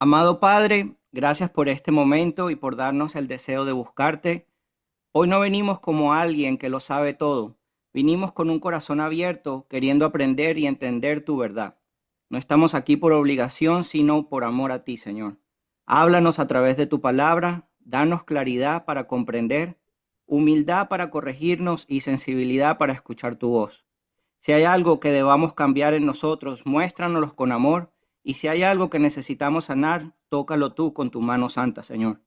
Amado Padre, gracias por este momento y por darnos el deseo de buscarte. Hoy no venimos como alguien que lo sabe todo. Vinimos con un corazón abierto, queriendo aprender y entender tu verdad. No estamos aquí por obligación, sino por amor a ti, Señor. Háblanos a través de tu palabra, danos claridad para comprender, humildad para corregirnos y sensibilidad para escuchar tu voz. Si hay algo que debamos cambiar en nosotros, muéstranoslo con amor. Y si hay algo que necesitamos sanar, tócalo tú con tu mano santa, Señor.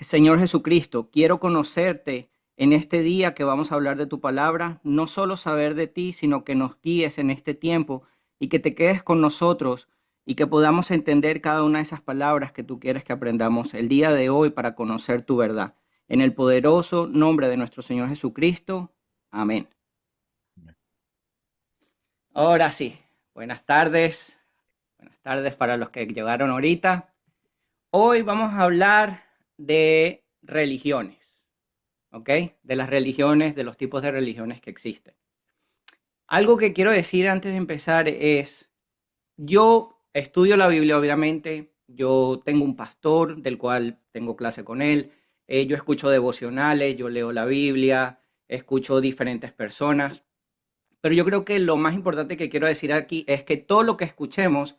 Señor Jesucristo, quiero conocerte en este día que vamos a hablar de tu palabra, no solo saber de ti, sino que nos guíes en este tiempo y que te quedes con nosotros y que podamos entender cada una de esas palabras que tú quieres que aprendamos el día de hoy para conocer tu verdad. En el poderoso nombre de nuestro Señor Jesucristo. Amén. Ahora sí, buenas tardes. Buenas tardes para los que llegaron ahorita. Hoy vamos a hablar de religiones, ¿ok? De las religiones, de los tipos de religiones que existen. Algo que quiero decir antes de empezar es, yo estudio la Biblia, obviamente, yo tengo un pastor del cual tengo clase con él, yo escucho devocionales, yo leo la Biblia, escucho diferentes personas, pero yo creo que lo más importante que quiero decir aquí es que todo lo que escuchemos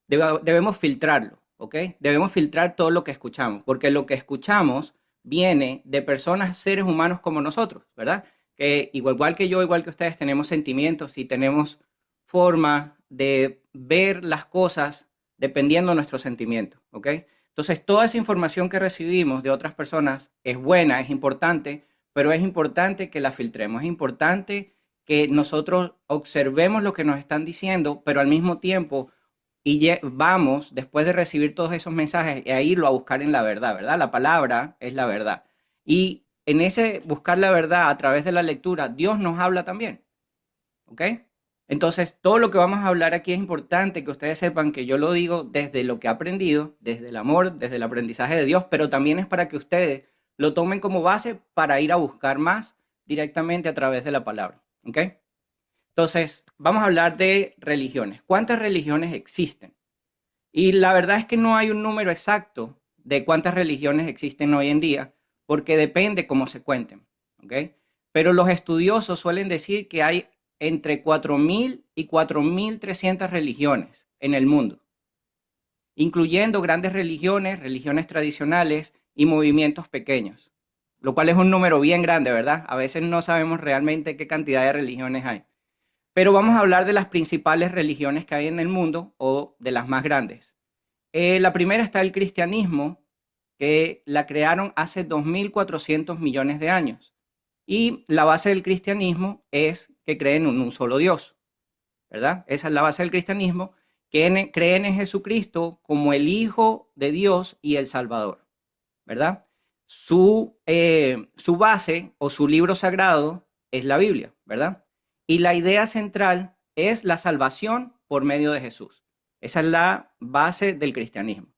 debemos filtrarlo, ¿ok? Debemos filtrar todo lo que escuchamos, porque lo que escuchamos viene de personas, seres humanos como nosotros, ¿verdad? Que igual que yo, igual que ustedes, tenemos sentimientos y tenemos forma de ver las cosas dependiendo de nuestros sentimientos, ¿ok? Entonces, toda esa información que recibimos de otras personas es buena, es importante, pero es importante que la filtremos, es importante que nosotros observemos lo que nos están diciendo, pero al mismo tiempo vamos, después de recibir todos esos mensajes, a irlo a buscar en la verdad, ¿verdad? La palabra es la verdad. Y en ese buscar la verdad a través de la lectura, Dios nos habla también, ¿ok? Entonces, todo lo que vamos a hablar aquí es importante que ustedes sepan que yo lo digo desde lo que he aprendido, desde el amor, desde el aprendizaje de Dios, pero también es para que ustedes lo tomen como base para ir a buscar más directamente a través de la palabra, ¿ok? Entonces, vamos a hablar de religiones. ¿Cuántas religiones existen? Y la verdad es que no hay un número exacto de cuántas religiones existen hoy en día, porque depende cómo se cuenten, ¿ok? Pero los estudiosos suelen decir que hay entre 4.000 y 4.300 religiones en el mundo, incluyendo grandes religiones, religiones tradicionales y movimientos pequeños, lo cual es un número bien grande, ¿verdad? A veces no sabemos realmente qué cantidad de religiones hay. Pero vamos a hablar de las principales religiones que hay en el mundo o de las más grandes. La primera está el cristianismo, que la crearon hace 2.400 millones de años. Y la base del cristianismo es que creen en un solo Dios, ¿verdad? Esa es la base del cristianismo, que creen en Jesucristo como el Hijo de Dios y el Salvador, ¿verdad? Su base o su libro sagrado es la Biblia, ¿verdad? Y la idea central es la salvación por medio de Jesús. Esa es la base del cristianismo.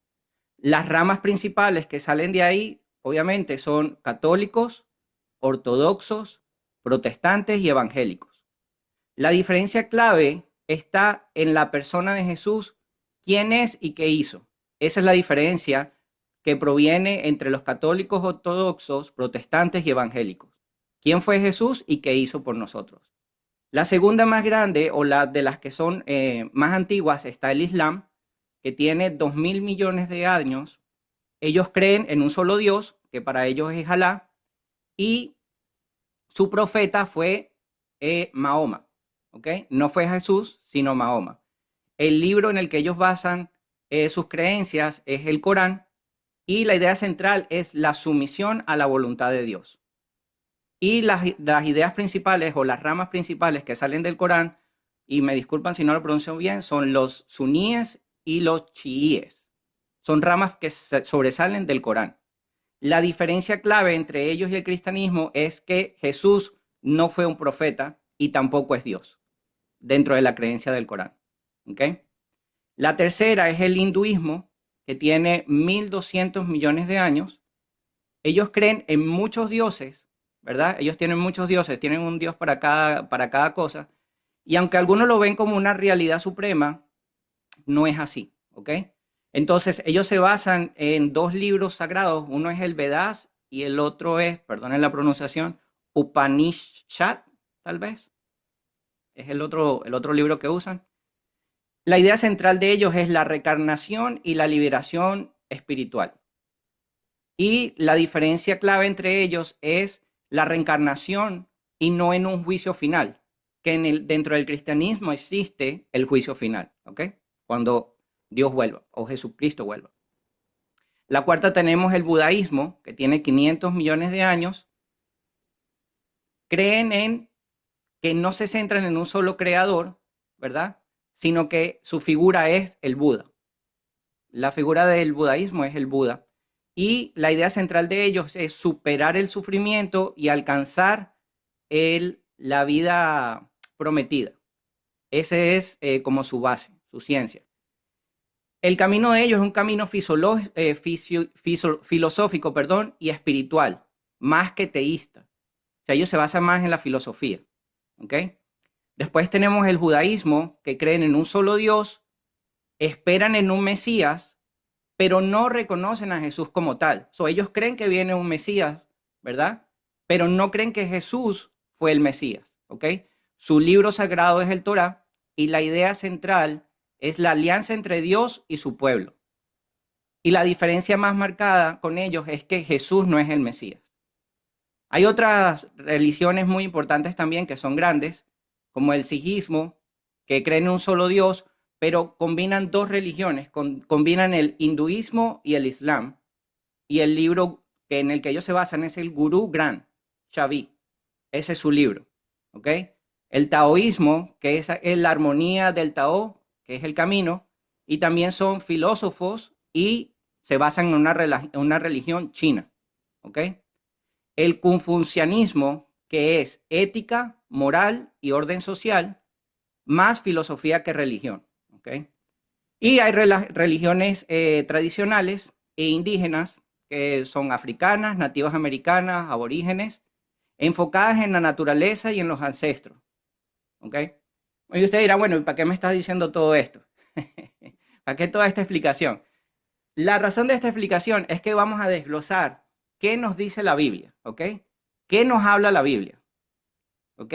Las ramas principales que salen de ahí, obviamente, son católicos, ortodoxos, protestantes y evangélicos. La diferencia clave está en la persona de Jesús, quién es y qué hizo. Esa es la diferencia que proviene entre los católicos ortodoxos, protestantes y evangélicos. ¿Quién fue Jesús y qué hizo por nosotros? La segunda más grande, o la de las que son más antiguas, está el Islam, que tiene 2.000 millones de años. Ellos creen en un solo Dios, que para ellos es Alá, y su profeta fue Mahoma, ¿ok? No fue Jesús, sino Mahoma. El libro en el que ellos basan sus creencias es el Corán, y la idea central es la sumisión a la voluntad de Dios. Y las ideas principales o las ramas principales que salen del Corán, y me disculpan si no lo pronuncio bien, son los suníes y los chiíes. Son ramas que sobresalen del Corán. La diferencia clave entre ellos y el cristianismo es que Jesús no fue un profeta y tampoco es Dios, dentro de la creencia del Corán. ¿Okay? La tercera es el hinduismo, que tiene 1.200 millones de años. Ellos creen en muchos dioses, ¿verdad? Ellos tienen muchos dioses, tienen un dios para cada cosa. Y aunque algunos lo ven como una realidad suprema, no es así, ¿ok? ¿ok? Entonces, ellos se basan en dos libros sagrados. Uno es el Vedas y el otro es, perdonen la pronunciación, Upanishad, tal vez. Es el otro libro que usan. La idea central de ellos es la reencarnación y la liberación espiritual. Y la diferencia clave entre ellos es la reencarnación y no en un juicio final, que dentro del cristianismo existe el juicio final, ¿ok? Cuando Dios vuelva o Jesucristo vuelva. La cuarta tenemos el budaísmo, que tiene 500 millones de años. Creen en que no se centran en un solo creador, ¿verdad? Sino que su figura es el Buda. La figura del budaísmo es el Buda. Y la idea central de ellos es superar el sufrimiento y alcanzar la vida prometida. Ese es como su base, su ciencia. El camino de ellos es un camino filosófico, perdón, y espiritual, más que teísta. O sea, ellos se basan más en la filosofía. ¿Ok? Después tenemos el judaísmo, que creen en un solo Dios, esperan en un Mesías, pero no reconocen a Jesús como tal. Ellos creen que viene un Mesías, ¿verdad? Pero no creen que Jesús fue el Mesías, ¿ok? Su libro sagrado es el Torá y la idea central es la alianza entre Dios y su pueblo. Y la diferencia más marcada con ellos es que Jesús no es el Mesías. Hay otras religiones muy importantes también que son grandes, como el sijismo, que creen en un solo Dios, pero combinan dos religiones, combinan el hinduismo y el islam. Y el libro en el que ellos se basan es el Gurú Granth Sahib. Ese es su libro. ¿Ok? El taoísmo, que es la armonía del Tao, que es el camino, y también son filósofos y se basan en una religión china. ¿Ok? El confucianismo, que es ética, moral y orden social, más filosofía que religión. ¿Okay? Y hay religiones tradicionales e indígenas que son africanas, nativas americanas, aborígenes, enfocadas en la naturaleza y en los ancestros. ¿Okay? Y usted dirá, bueno, ¿y para qué me estás diciendo todo esto? ¿Para qué toda esta explicación? La razón de esta explicación es que vamos a desglosar qué nos dice la Biblia, ¿ok? ¿Qué nos habla la Biblia? ¿Ok?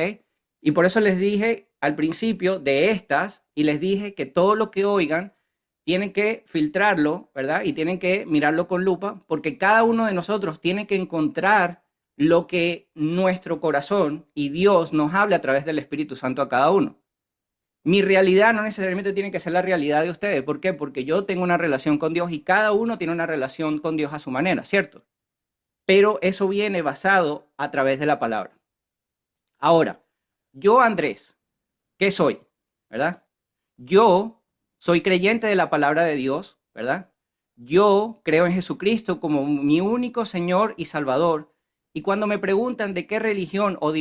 Y por eso les dije al principio de estas, y les dije que todo lo que oigan tienen que filtrarlo, ¿verdad? Y tienen que mirarlo con lupa, porque cada uno de nosotros tiene que encontrar lo que nuestro corazón y Dios nos habla a través del Espíritu Santo a cada uno. Mi realidad no necesariamente tiene que ser la realidad de ustedes. ¿Por qué? Porque yo tengo una relación con Dios y cada uno tiene una relación con Dios a su manera, ¿cierto? Pero eso viene basado a través de la palabra. Ahora, yo, Andrés, ¿qué soy? ¿Verdad? Yo soy creyente de la palabra de Dios, ¿verdad? Yo creo en Jesucristo como mi único Señor y Salvador. Y cuando me preguntan de qué religión o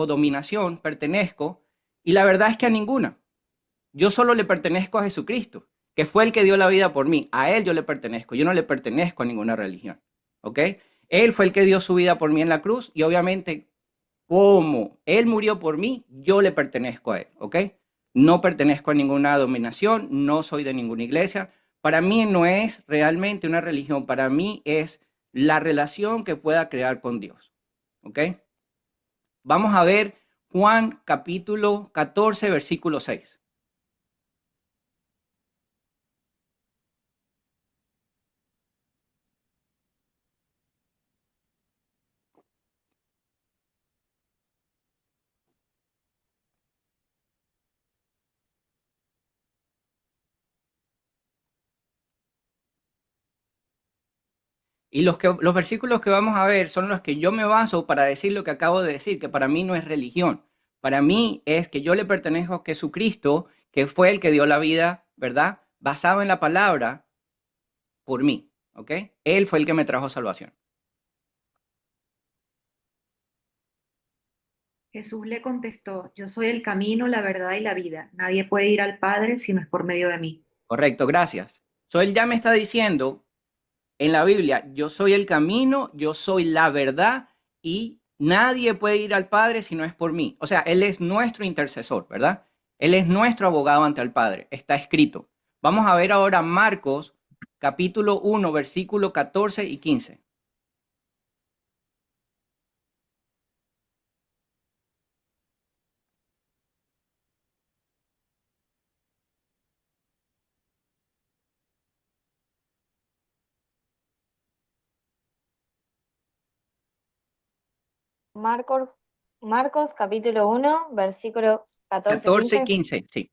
dominación pertenezco, y la verdad es que a ninguna. Yo solo le pertenezco a Jesucristo, que fue el que dio la vida por mí. A Él yo le pertenezco. Yo no le pertenezco a ninguna religión. ¿Ok? Él fue el que dio su vida por mí en la cruz y obviamente como Él murió por mí, yo le pertenezco a Él. ¿Ok? No pertenezco a ninguna dominación, no soy de ninguna iglesia. Para mí no es realmente una religión, para mí es la relación que pueda crear con Dios. ¿Ok? Vamos a ver Juan capítulo 14, versículo 6. Y los versículos que vamos a ver son los que yo me baso para decir lo que acabo de decir, que para mí no es religión. Para mí es que yo le pertenezco a Jesucristo, que fue el que dio la vida, ¿verdad? Basado en la palabra por mí, ¿ok? Él fue el que me trajo salvación. Jesús le contestó, yo soy el camino, la verdad y la vida. Nadie puede ir al Padre si no es por medio de mí. Correcto, gracias. Él ya me está diciendo en la Biblia, yo soy el camino, yo soy la verdad y nadie puede ir al Padre si no es por mí. O sea, Él es nuestro intercesor, ¿verdad? Él es nuestro abogado ante el Padre, está escrito. Vamos a ver ahora Marcos, capítulo 1, versículo 14 y 15. Marcos, Marcos capítulo 1, versículo 14, 14 y 15. 15, sí.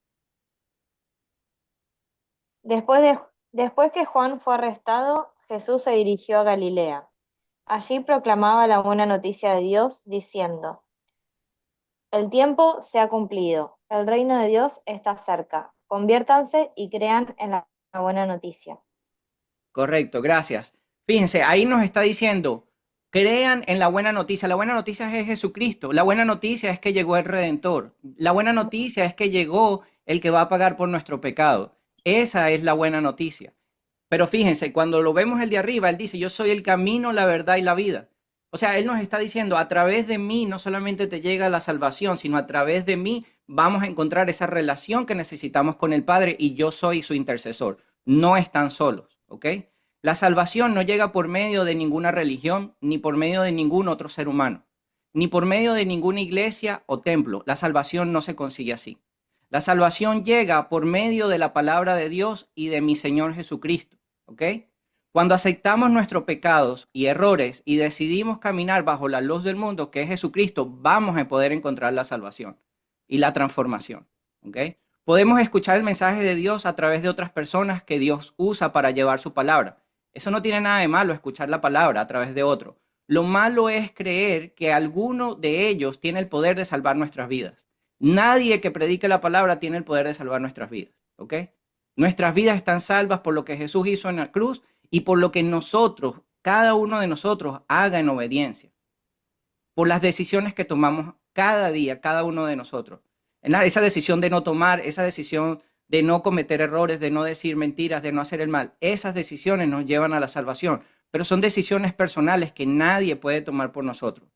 Después que Juan fue arrestado, Jesús se dirigió a Galilea. Allí proclamaba la buena noticia de Dios, diciendo, el tiempo se ha cumplido, el reino de Dios está cerca. Conviértanse y crean en la buena noticia. Correcto, gracias. Fíjense, ahí nos está diciendo, crean en la buena noticia. La buena noticia es Jesucristo. La buena noticia es que llegó el Redentor. La buena noticia es que llegó el que va a pagar por nuestro pecado. Esa es la buena noticia. Pero fíjense, cuando lo vemos el de arriba, él dice, yo soy el camino, la verdad y la vida. O sea, él nos está diciendo, a través de mí no solamente te llega la salvación, sino a través de mí vamos a encontrar esa relación que necesitamos con el Padre y yo soy su intercesor. No están solos, ¿ok? La salvación no llega por medio de ninguna religión, ni por medio de ningún otro ser humano, ni por medio de ninguna iglesia o templo. La salvación no se consigue así. La salvación llega por medio de la palabra de Dios y de mi Señor Jesucristo, ¿ok? Cuando aceptamos nuestros pecados y errores y decidimos caminar bajo la luz del mundo, que es Jesucristo, vamos a poder encontrar la salvación y la transformación, ¿ok? Podemos escuchar el mensaje de Dios a través de otras personas que Dios usa para llevar su palabra. Eso no tiene nada de malo, escuchar la palabra a través de otro. Lo malo es creer que alguno de ellos tiene el poder de salvar nuestras vidas. Nadie que predique la palabra tiene el poder de salvar nuestras vidas, ¿ok? Nuestras vidas están salvas por lo que Jesús hizo en la cruz y por lo que nosotros, cada uno de nosotros, haga en obediencia, por las decisiones que tomamos cada día, cada uno de nosotros. Esa decisión de no tomar, esa decisión de no cometer errores, de no decir mentiras, de no hacer el mal, esas decisiones nos llevan a la salvación, pero son decisiones personales que nadie puede tomar por nosotros.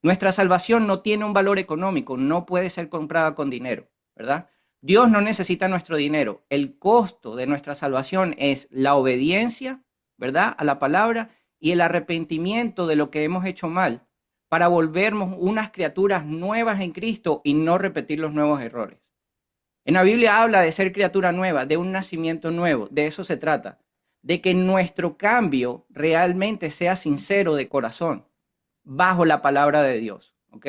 Nuestra salvación no tiene un valor económico, no puede ser comprada con dinero, ¿verdad? Dios no necesita nuestro dinero. El costo de nuestra salvación es la obediencia, ¿verdad? A la palabra y el arrepentimiento de lo que hemos hecho mal para volvernos unas criaturas nuevas en Cristo y no repetir los nuevos errores. En la Biblia habla de ser criatura nueva, de un nacimiento nuevo, de eso se trata, de que nuestro cambio realmente sea sincero de corazón, bajo la palabra de Dios, ¿ok?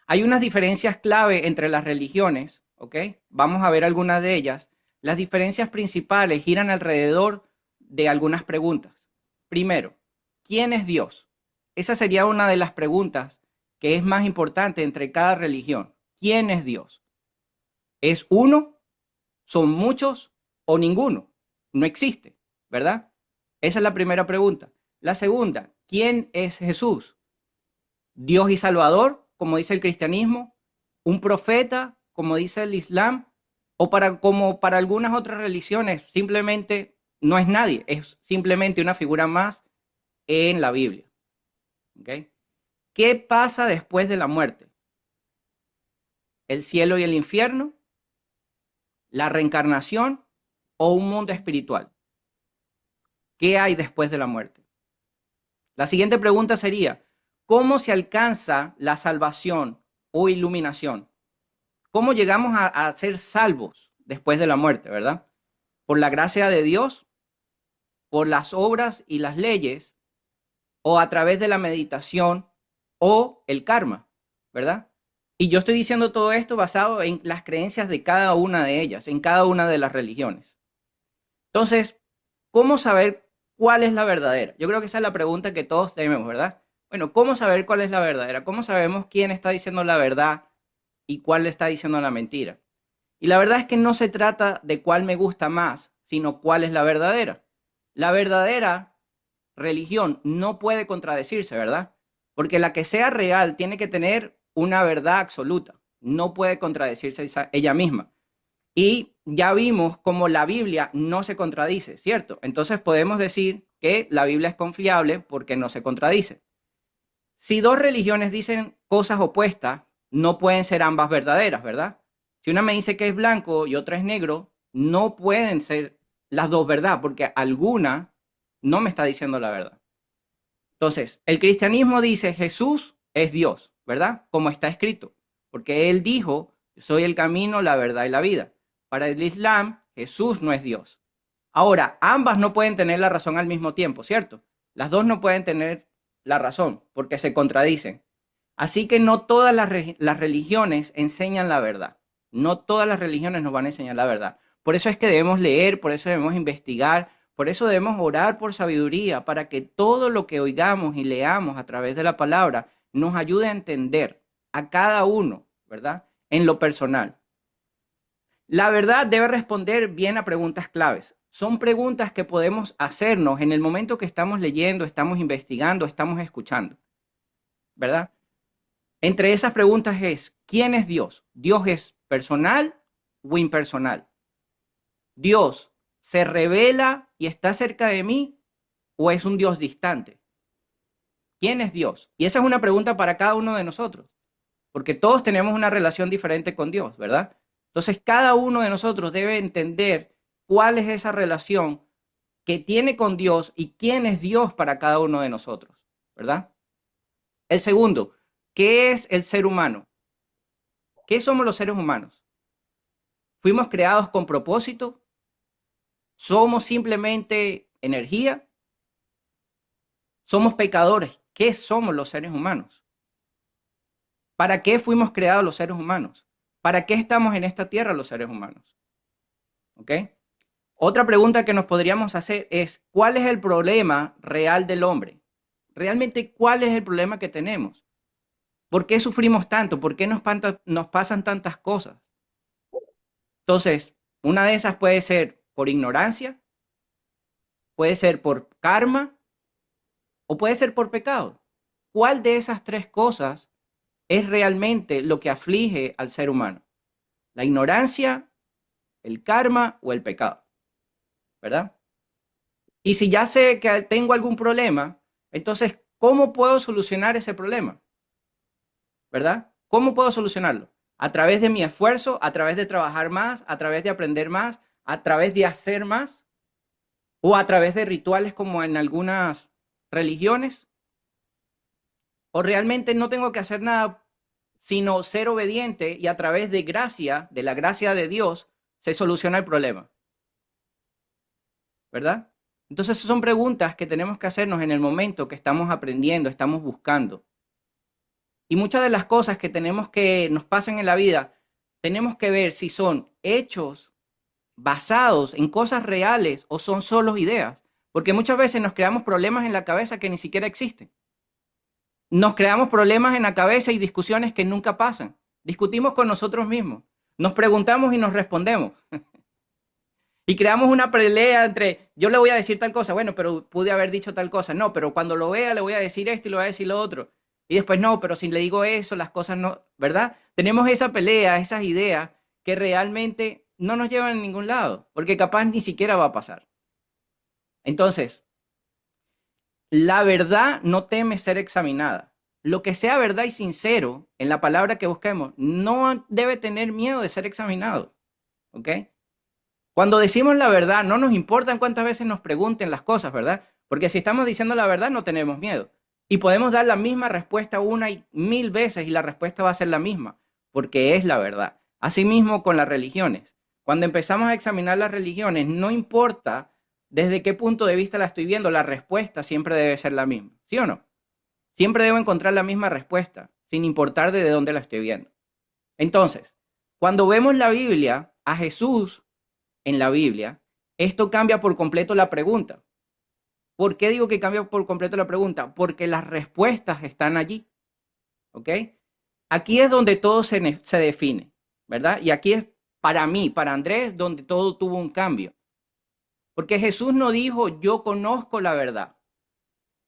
Hay unas diferencias clave entre las religiones, ¿ok? Vamos a ver algunas de ellas. Las diferencias principales giran alrededor de algunas preguntas. Primero, ¿quién es Dios? Esa sería una de las preguntas que es más importante entre cada religión. ¿Quién es Dios? ¿Es uno? ¿Son muchos? ¿O ninguno? No existe, ¿verdad? Esa es la primera pregunta. La segunda, ¿quién es Jesús? ¿Dios y Salvador, como dice el cristianismo? ¿Un profeta, como dice el Islam? ¿O como para algunas otras religiones, simplemente no es nadie, es simplemente una figura más en la Biblia? ¿Okay? ¿Qué pasa después de la muerte? ¿El cielo y el infierno? ¿La reencarnación o un mundo espiritual? ¿Qué hay después de la muerte? La siguiente pregunta sería, ¿cómo se alcanza la salvación o iluminación? ¿Cómo llegamos a ser salvos después de la muerte, verdad? ¿Por la gracia de Dios? ¿Por las obras y las leyes? ¿O a través de la meditación o el karma, verdad? Y yo estoy diciendo todo esto basado en las creencias de cada una de ellas, en cada una de las religiones. Entonces, ¿cómo saber cuál es la verdadera? Yo creo que esa es la pregunta que todos tenemos, ¿verdad? Bueno, ¿cómo saber cuál es la verdadera? ¿Cómo sabemos quién está diciendo la verdad y cuál está diciendo la mentira? Y la verdad es que no se trata de cuál me gusta más, sino cuál es la verdadera. La verdadera religión no puede contradecirse, ¿verdad? Porque la que sea real tiene que tener una verdad absoluta. No puede contradecirse ella misma. Y ya vimos cómo la Biblia no se contradice, ¿cierto? Entonces podemos decir que la Biblia es confiable porque no se contradice. Si dos religiones dicen cosas opuestas, no pueden ser ambas verdaderas, ¿verdad? Si una me dice que es blanco y otra es negro, no pueden ser las dos verdad, porque alguna no me está diciendo la verdad. Entonces, el cristianismo dice Jesús es Dios, ¿verdad? Como está escrito, porque él dijo, yo soy el camino, la verdad y la vida. Para el Islam, Jesús no es Dios. Ahora, ambas no pueden tener la razón al mismo tiempo, ¿cierto? Las dos no pueden tener la razón porque se contradicen. Así que no todas las religiones enseñan la verdad. No todas las religiones nos van a enseñar la verdad. Por eso es que debemos leer, por eso debemos investigar, por eso debemos orar por sabiduría, para que todo lo que oigamos y leamos a través de la palabra nos ayude a entender a cada uno, ¿verdad? En lo personal. La verdad debe responder bien a preguntas claves. Son preguntas que podemos hacernos en el momento que estamos leyendo, estamos investigando, estamos escuchando, ¿verdad? Entre esas preguntas es, ¿quién es Dios? ¿Dios es personal o impersonal? ¿Dios se revela y está cerca de mí o es un Dios distante? ¿Quién es Dios? Y esa es una pregunta para cada uno de nosotros, porque todos tenemos una relación diferente con Dios, ¿verdad? Entonces, cada uno de nosotros debe entender cuál es esa relación que tiene con Dios y quién es Dios para cada uno de nosotros, ¿verdad? El segundo, ¿qué es el ser humano? ¿Qué somos los seres humanos? ¿Fuimos creados con propósito? ¿Somos simplemente energía? ¿Somos pecadores? ¿Qué somos los seres humanos? ¿Para qué fuimos creados los seres humanos? ¿Para qué estamos en esta tierra los seres humanos? ¿Ok? Otra pregunta que nos podríamos hacer es, ¿cuál es el problema real del hombre? Realmente, ¿cuál es el problema que tenemos? ¿Por qué sufrimos tanto? ¿Por qué nos pasan tantas cosas? Entonces, una de esas puede ser por ignorancia, puede ser por karma o puede ser por pecado. ¿Cuál de esas tres cosas es realmente lo que aflige al ser humano? ¿La ignorancia, el karma o el pecado? ¿Verdad? Y si ya sé que tengo algún problema, entonces, ¿cómo puedo solucionar ese problema? ¿Verdad? ¿Cómo puedo solucionarlo? A través de mi esfuerzo, a través de trabajar más, a través de aprender más, a través de hacer más, o a través de rituales como en algunas religiones, o realmente no tengo que hacer nada sino ser obediente y a través de gracia, de la gracia de Dios, se soluciona el problema, ¿verdad? Entonces, son preguntas que tenemos que hacernos en el momento que estamos aprendiendo, estamos buscando. Y muchas de las cosas que tenemos que nos pasan en la vida, tenemos que ver si son hechos basados en cosas reales o son solo ideas. Porque muchas veces nos creamos problemas en la cabeza que ni siquiera existen. Nos creamos problemas en la cabeza y discusiones que nunca pasan. Discutimos con nosotros mismos. Nos preguntamos y nos respondemos. Y creamos una pelea entre, yo le voy a decir tal cosa, bueno, pero pude haber dicho tal cosa. No, pero cuando lo vea le voy a decir esto y le voy a decir lo otro. Y después no, pero si le digo eso, las cosas no, ¿verdad? Tenemos esa pelea, esas ideas que realmente no nos llevan a ningún lado, porque capaz ni siquiera va a pasar. Entonces, la verdad no teme ser examinada. Lo que sea verdad y sincero en la palabra que busquemos no debe tener miedo de ser examinado. ¿Ok? Cuando decimos la verdad, no nos importa cuántas veces nos pregunten las cosas, ¿verdad? Porque si estamos diciendo la verdad, no tenemos miedo. Y podemos dar la misma respuesta una y mil veces y la respuesta va a ser la misma, porque es la verdad. Asimismo con las religiones. Cuando empezamos a examinar las religiones, no importa desde qué punto de vista la estoy viendo, la respuesta siempre debe ser la misma. ¿Sí o no? Siempre debo encontrar la misma respuesta, sin importar de dónde la estoy viendo. Entonces, cuando vemos la Biblia, a Jesús en la Biblia, esto cambia por completo la pregunta. ¿Por qué digo que cambia por completo la pregunta? Porque las respuestas están allí. ¿Ok? Aquí es donde todo se define, ¿verdad? Y aquí es para mí, para Andrés, donde todo tuvo un cambio. Porque Jesús no dijo, yo conozco la verdad.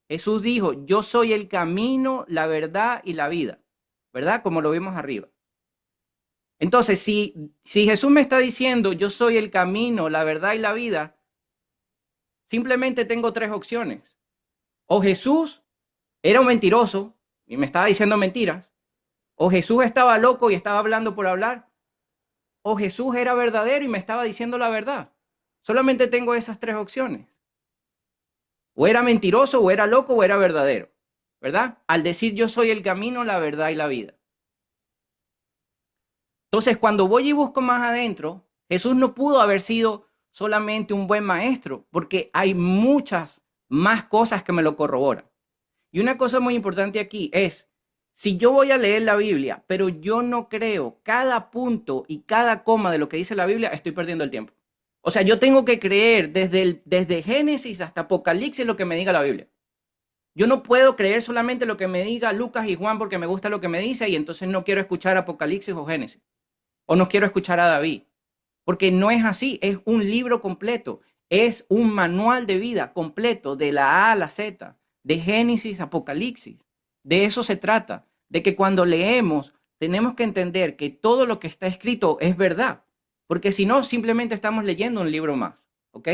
Jesús dijo, yo soy el camino, la verdad y la vida, ¿verdad? Como lo vimos arriba. Entonces, si Jesús me está diciendo, yo soy el camino, la verdad y la vida, simplemente tengo tres opciones. O Jesús era un mentiroso y me estaba diciendo mentiras, o Jesús estaba loco y estaba hablando por hablar, o Jesús era verdadero y me estaba diciendo la verdad. Solamente tengo esas tres opciones. O era mentiroso, o era loco, o era verdadero, ¿verdad? Al decir yo soy el camino, la verdad y la vida. Entonces, cuando voy y busco más adentro, Jesús no pudo haber sido solamente un buen maestro, porque hay muchas más cosas que me lo corroboran. Y una cosa muy importante aquí es, si yo voy a leer la Biblia, pero yo no creo cada punto y cada coma de lo que dice la Biblia, estoy perdiendo el tiempo. O sea, yo tengo que creer desde Génesis hasta Apocalipsis lo que me diga la Biblia. Yo no puedo creer solamente lo que me diga Lucas y Juan porque me gusta lo que me dice y entonces no quiero escuchar Apocalipsis o Génesis. O no quiero escuchar a David. Porque no es así, es un libro completo. Es un manual de vida completo de la A a la Z, de Génesis a Apocalipsis. De eso se trata, de que cuando leemos tenemos que entender que todo lo que está escrito es verdad. Porque si no, simplemente estamos leyendo un libro más. ¿Ok?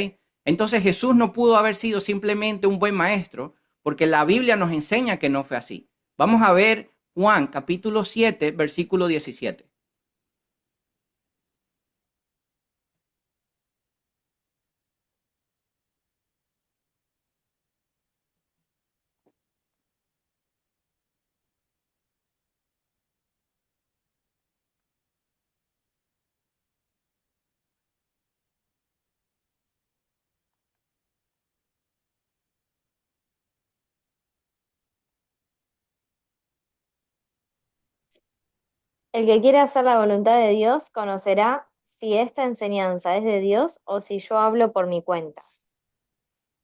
Entonces Jesús no pudo haber sido simplemente un buen maestro, porque la Biblia nos enseña que no fue así. Vamos a ver Juan capítulo 7, versículo 17. El que quiere hacer la voluntad de Dios conocerá si esta enseñanza es de Dios o si yo hablo por mi cuenta.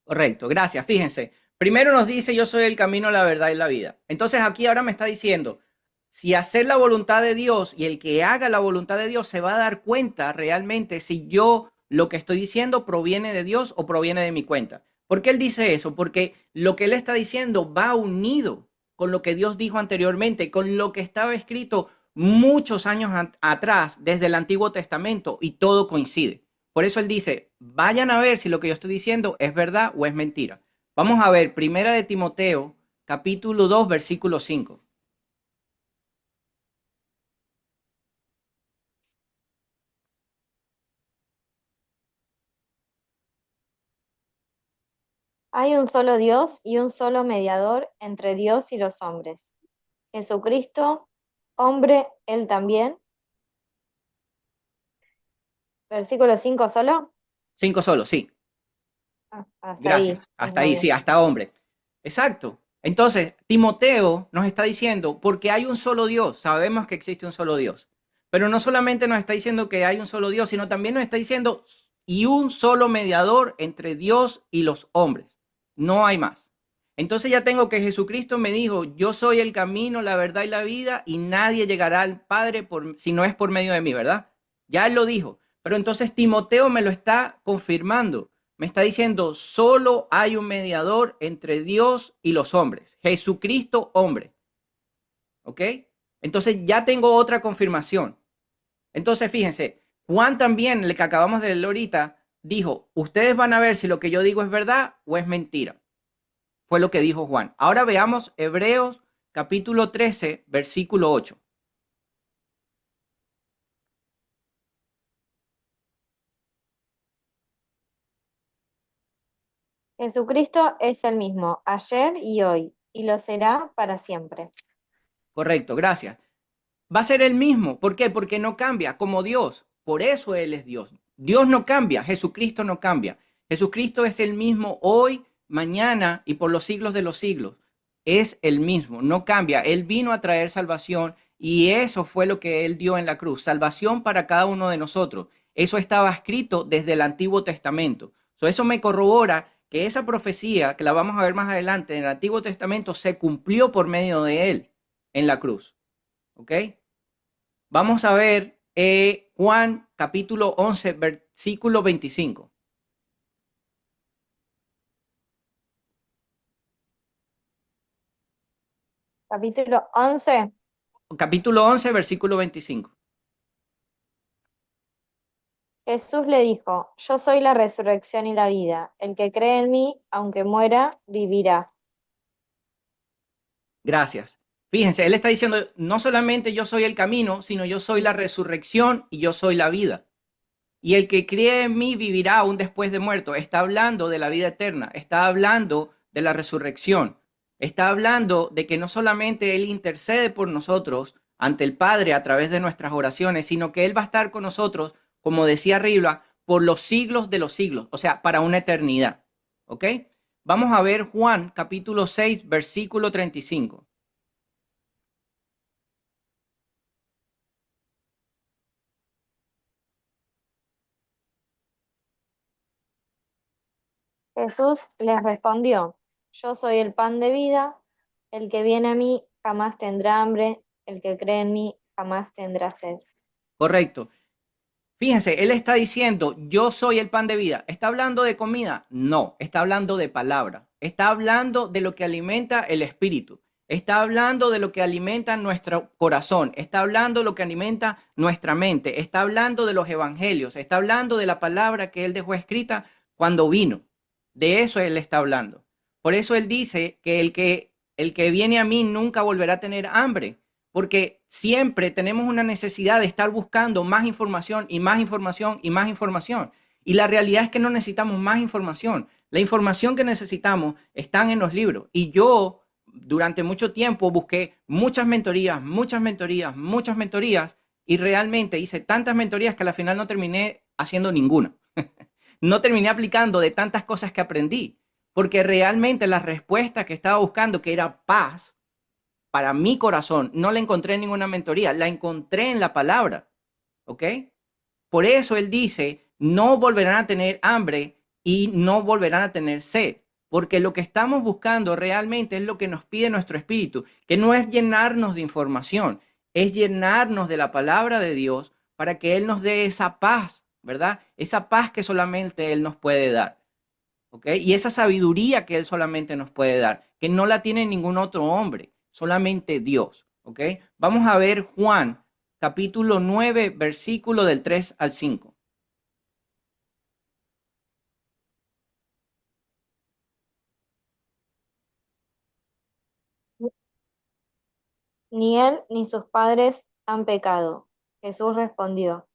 Correcto, gracias. Fíjense, primero nos dice yo soy el camino, la verdad y la vida. Entonces aquí ahora me está diciendo, si hacer la voluntad de Dios y el que haga la voluntad de Dios se va a dar cuenta realmente si yo lo que estoy diciendo proviene de Dios o proviene de mi cuenta. ¿Por qué él dice eso? Porque lo que él está diciendo va unido con lo que Dios dijo anteriormente, con lo que estaba escrito muchos años atrás desde el Antiguo Testamento y todo coincide. Por eso él dice, vayan a ver si lo que yo estoy diciendo es verdad o es mentira. Vamos a ver, Primera de Timoteo, capítulo 2, versículo 5. Hay un solo Dios y un solo mediador entre Dios y los hombres. Jesucristo, hombre, él también. Versículo 5 solo. 5 solo, sí. Hasta Gracias. ahí, Hasta está ahí, bien. sí, hasta hombre. Exacto. Entonces, Timoteo nos está diciendo, porque hay un solo Dios, sabemos que existe un solo Dios, pero no solamente nos está diciendo que hay un solo Dios, sino también nos está diciendo, y un solo mediador entre Dios y los hombres. No hay más. Entonces ya tengo que Jesucristo me dijo, yo soy el camino, la verdad y la vida, y nadie llegará al Padre si no es por medio de mí, ¿verdad? Ya él lo dijo. Pero entonces Timoteo me lo está confirmando. Me está diciendo, solo hay un mediador entre Dios y los hombres, Jesucristo hombre. ¿Ok? Entonces ya tengo otra confirmación. Entonces fíjense, Juan también, el que acabamos de leer ahorita, dijo, ustedes van a ver si lo que yo digo es verdad o es mentira. Fue lo que dijo Juan. Ahora veamos Hebreos capítulo 13, versículo 8. Jesucristo es el mismo, ayer y hoy, y lo será para siempre. Correcto, gracias. Va a ser el mismo. ¿Por qué? Porque no cambia, como Dios. Por eso Él es Dios. Dios no cambia, Jesucristo no cambia. Jesucristo es el mismo hoy, mañana y por los siglos de los siglos. Es el mismo, no cambia. Él vino a traer salvación y eso fue lo que Él dio en la cruz, salvación para cada uno de nosotros. Eso estaba escrito desde el Antiguo Testamento. Eso me corrobora que esa profecía, que la vamos a ver más adelante en el Antiguo Testamento, se cumplió por medio de Él en la cruz. ¿Ok? Vamos a ver Juan capítulo 11, versículo 25. Capítulo 11. Capítulo 11, versículo 25. Jesús le dijo, yo soy la resurrección y la vida. El que cree en mí, aunque muera, vivirá. Gracias. Fíjense, él está diciendo, no solamente yo soy el camino, sino yo soy la resurrección y yo soy la vida. Y el que cree en mí vivirá aún después de muerto. Está hablando de la vida eterna, está hablando de la resurrección, está hablando de que no solamente Él intercede por nosotros ante el Padre a través de nuestras oraciones, sino que Él va a estar con nosotros, como decía arriba, por los siglos de los siglos, o sea, para una eternidad. ¿Ok? Vamos a ver Juan capítulo 6, versículo 35. Jesús les respondió, yo soy el pan de vida, el que viene a mí jamás tendrá hambre, el que cree en mí jamás tendrá sed. Correcto. Fíjense, él está diciendo, yo soy el pan de vida. ¿Está hablando de comida? No, está hablando de palabra. Está hablando de lo que alimenta el espíritu. Está hablando de lo que alimenta nuestro corazón. Está hablando de lo que alimenta nuestra mente. Está hablando de los evangelios. Está hablando de la palabra que él dejó escrita cuando vino. De eso él está hablando. Por eso él dice que el que viene a mí nunca volverá a tener hambre, porque siempre tenemos una necesidad de estar buscando más información y más información y más información. Y la realidad es que no necesitamos más información. La información que necesitamos están en los libros. Y yo durante mucho tiempo busqué muchas mentorías, muchas mentorías, muchas mentorías, y realmente hice tantas mentorías que al final no terminé haciendo ninguna. No terminé aplicando de tantas cosas que aprendí, porque realmente la respuesta que estaba buscando, que era paz, para mi corazón, no la encontré en ninguna mentoría, la encontré en la palabra, ¿ok? Por eso él dice, no volverán a tener hambre y no volverán a tener sed, porque lo que estamos buscando realmente es lo que nos pide nuestro espíritu, que no es llenarnos de información, es llenarnos de la palabra de Dios para que Él nos dé esa paz, ¿verdad? Esa paz que solamente Él nos puede dar, ¿ok? Y esa sabiduría que Él solamente nos puede dar, que no la tiene ningún otro hombre, solamente Dios, ¿ok? Vamos a ver Juan, capítulo 9, versículo del 3 al 5. Ni él ni sus padres han pecado. Jesús respondió,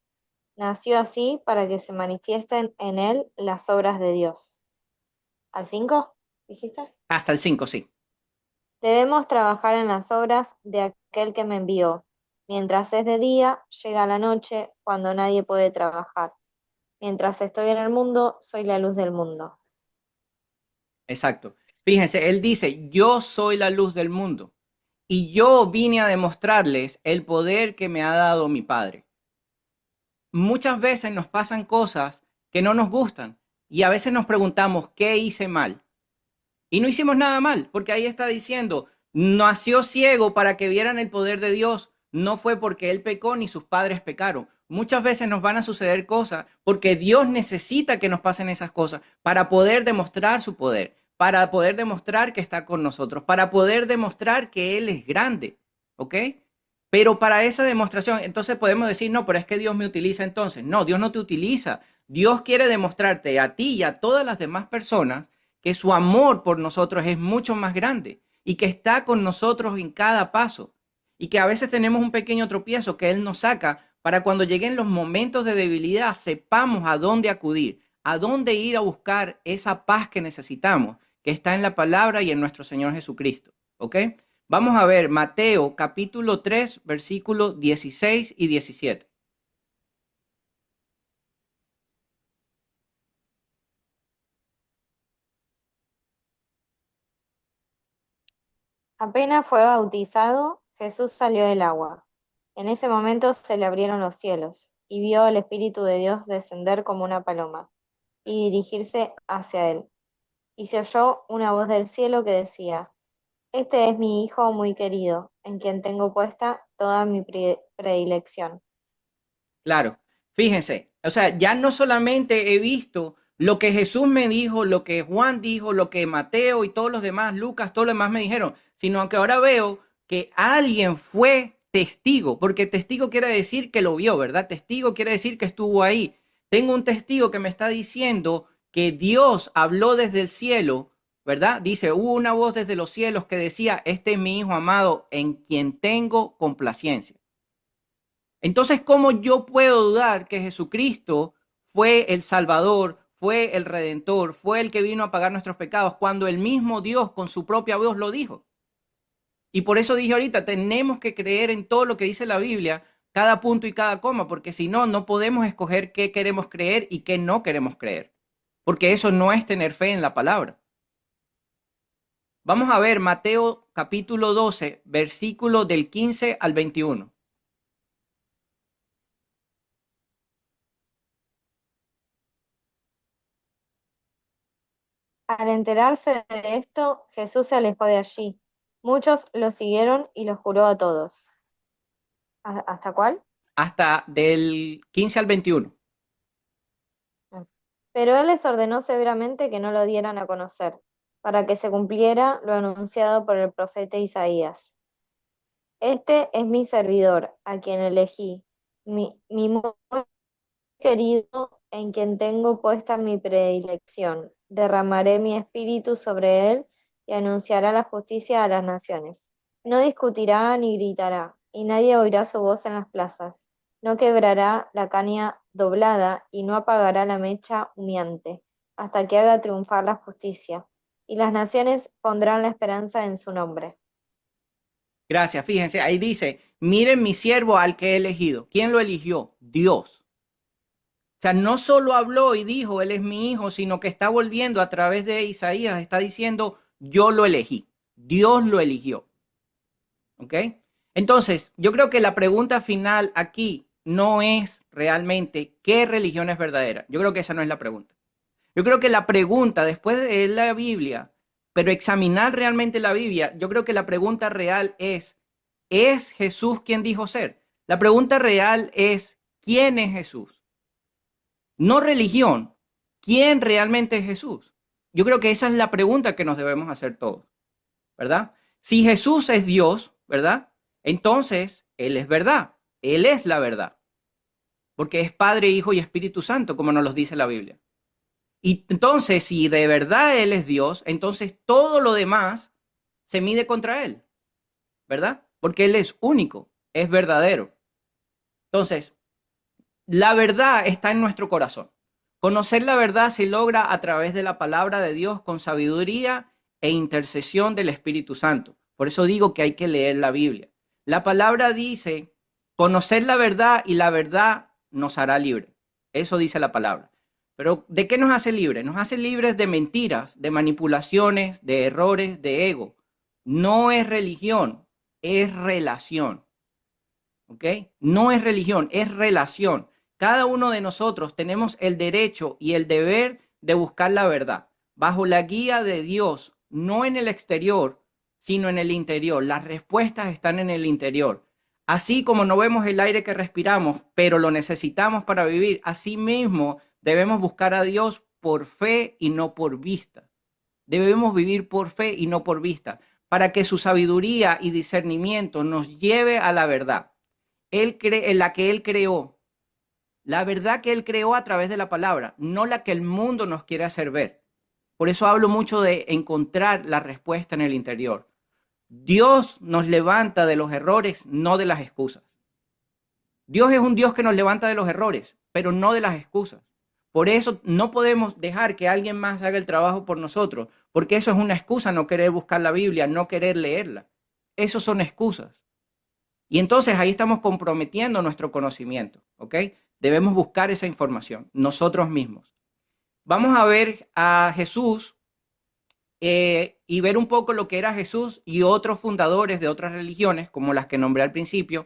nació así para que se manifiesten en él las obras de Dios. ¿Al 5? ¿Dijiste? Hasta el 5, sí. Debemos trabajar en las obras de aquel que me envió. Mientras es de día, llega la noche, cuando nadie puede trabajar. Mientras estoy en el mundo, soy la luz del mundo. Exacto. Fíjense, Él dice, yo soy la luz del mundo y yo vine a demostrarles el poder que me ha dado mi Padre. Muchas veces nos pasan cosas que no nos gustan y a veces nos preguntamos, ¿qué hice mal? Y no hicimos nada mal, porque ahí está diciendo, nació ciego para que vieran el poder de Dios, no fue porque él pecó ni sus padres pecaron. Muchas veces nos van a suceder cosas porque Dios necesita que nos pasen esas cosas para poder demostrar su poder, para poder demostrar que está con nosotros, para poder demostrar que Él es grande, ¿ok? Pero para esa demostración, entonces podemos decir, no, pero es que Dios me utiliza entonces. No, Dios no te utiliza. Dios quiere demostrarte a ti y a todas las demás personas que su amor por nosotros es mucho más grande y que está con nosotros en cada paso y que a veces tenemos un pequeño tropiezo que Él nos saca para cuando lleguen los momentos de debilidad sepamos a dónde acudir, a dónde ir a buscar esa paz que necesitamos, que está en la palabra y en nuestro Señor Jesucristo. ¿Ok? Vamos a ver Mateo capítulo 3, versículos 16 y 17. Apenas fue bautizado, Jesús salió del agua. En ese momento se le abrieron los cielos, y vio al Espíritu de Dios descender como una paloma, y dirigirse hacia él. Y se oyó una voz del cielo que decía, este es mi Hijo muy querido, en quien tengo puesta toda mi predilección. Claro, fíjense, o sea, ya no solamente he visto lo que Jesús me dijo, lo que Juan dijo, lo que Mateo y todos los demás, Lucas, todos los demás me dijeron, sino que ahora veo que alguien fue testigo, porque testigo quiere decir que lo vio, ¿verdad? Testigo quiere decir que estuvo ahí. Tengo un testigo que me está diciendo que Dios habló desde el cielo ¿verdad? Dice, hubo una voz desde los cielos que decía, este es mi Hijo amado en quien tengo complacencia. Entonces, ¿cómo yo puedo dudar que Jesucristo fue el Salvador, fue el Redentor, fue el que vino a pagar nuestros pecados, cuando el mismo Dios con su propia voz lo dijo? Y por eso dije ahorita, tenemos que creer en todo lo que dice la Biblia, cada punto y cada coma, porque si no, no podemos escoger qué queremos creer y qué no queremos creer, porque eso no es tener fe en la palabra. Vamos a ver Mateo capítulo 12, versículo del 15 al 21. Al enterarse de esto, Jesús se alejó de allí. Muchos lo siguieron y lo juró a todos. ¿Hasta cuál? Hasta del 15 al 21. Pero él les ordenó severamente que no lo dieran a conocer, para que se cumpliera lo anunciado por el profeta Isaías. Este es mi servidor, a quien elegí, mi muy querido, en quien tengo puesta mi predilección. Derramaré mi espíritu sobre él y anunciará la justicia a las naciones. No discutirá ni gritará, y nadie oirá su voz en las plazas. No quebrará la caña doblada y no apagará la mecha humeante, hasta que haga triunfar la justicia, y las naciones pondrán la esperanza en su nombre. Gracias, fíjense, ahí dice, miren mi siervo al que he elegido. ¿Quién lo eligió? Dios. O sea, no solo habló y dijo, él es mi hijo, sino que está volviendo a través de Isaías, está diciendo, yo lo elegí, Dios lo eligió. ¿Ok? Entonces, yo creo que la pregunta final aquí no es realmente qué religión es verdadera. Yo creo que esa no es la pregunta. Yo creo que la pregunta, después de la Biblia, pero examinar realmente la Biblia, yo creo que la pregunta real ¿es Jesús quien dijo ser? La pregunta real es, ¿quién es Jesús? No religión, ¿quién realmente es Jesús? Yo creo que esa es la pregunta que nos debemos hacer todos, ¿verdad? Si Jesús es Dios, ¿verdad? Entonces, Él es verdad, Él es la verdad, porque es Padre, Hijo y Espíritu Santo, como nos lo dice la Biblia. Y entonces, si de verdad Él es Dios, entonces todo lo demás se mide contra Él, ¿verdad? Porque Él es único, es verdadero. Entonces, la verdad está en nuestro corazón. Conocer la verdad se logra a través de la palabra de Dios con sabiduría e intercesión del Espíritu Santo. Por eso digo que hay que leer la Biblia. La palabra dice, conocer la verdad y la verdad nos hará libre. Eso dice la palabra. Pero ¿de qué nos hace libres? Nos hace libres de mentiras, de manipulaciones, de errores, de ego. No es religión, es relación. ¿Ok? No es religión, es relación. Cada uno de nosotros tenemos el derecho y el deber de buscar la verdad, bajo la guía de Dios, no en el exterior, sino en el interior. Las respuestas están en el interior. Así como no vemos el aire que respiramos, pero lo necesitamos para vivir, así mismo debemos buscar a Dios por fe y no por vista. Debemos vivir por fe y no por vista, para que su sabiduría y discernimiento nos lleve a la verdad. En la que Él creó, la verdad que Él creó a través de la palabra, no la que el mundo nos quiere hacer ver. Por eso hablo mucho de encontrar la respuesta en el interior. Dios nos levanta de los errores, no de las excusas. Dios es un Dios que nos levanta de los errores, pero no de las excusas. Por eso no podemos dejar que alguien más haga el trabajo por nosotros, porque eso es una excusa, no querer buscar la Biblia, no querer leerla. Esos son excusas. Y entonces ahí estamos comprometiendo nuestro conocimiento, ¿ok? Debemos buscar esa información nosotros mismos. Vamos a ver a Jesús y ver un poco lo que era Jesús y otros fundadores de otras religiones, como las que nombré al principio,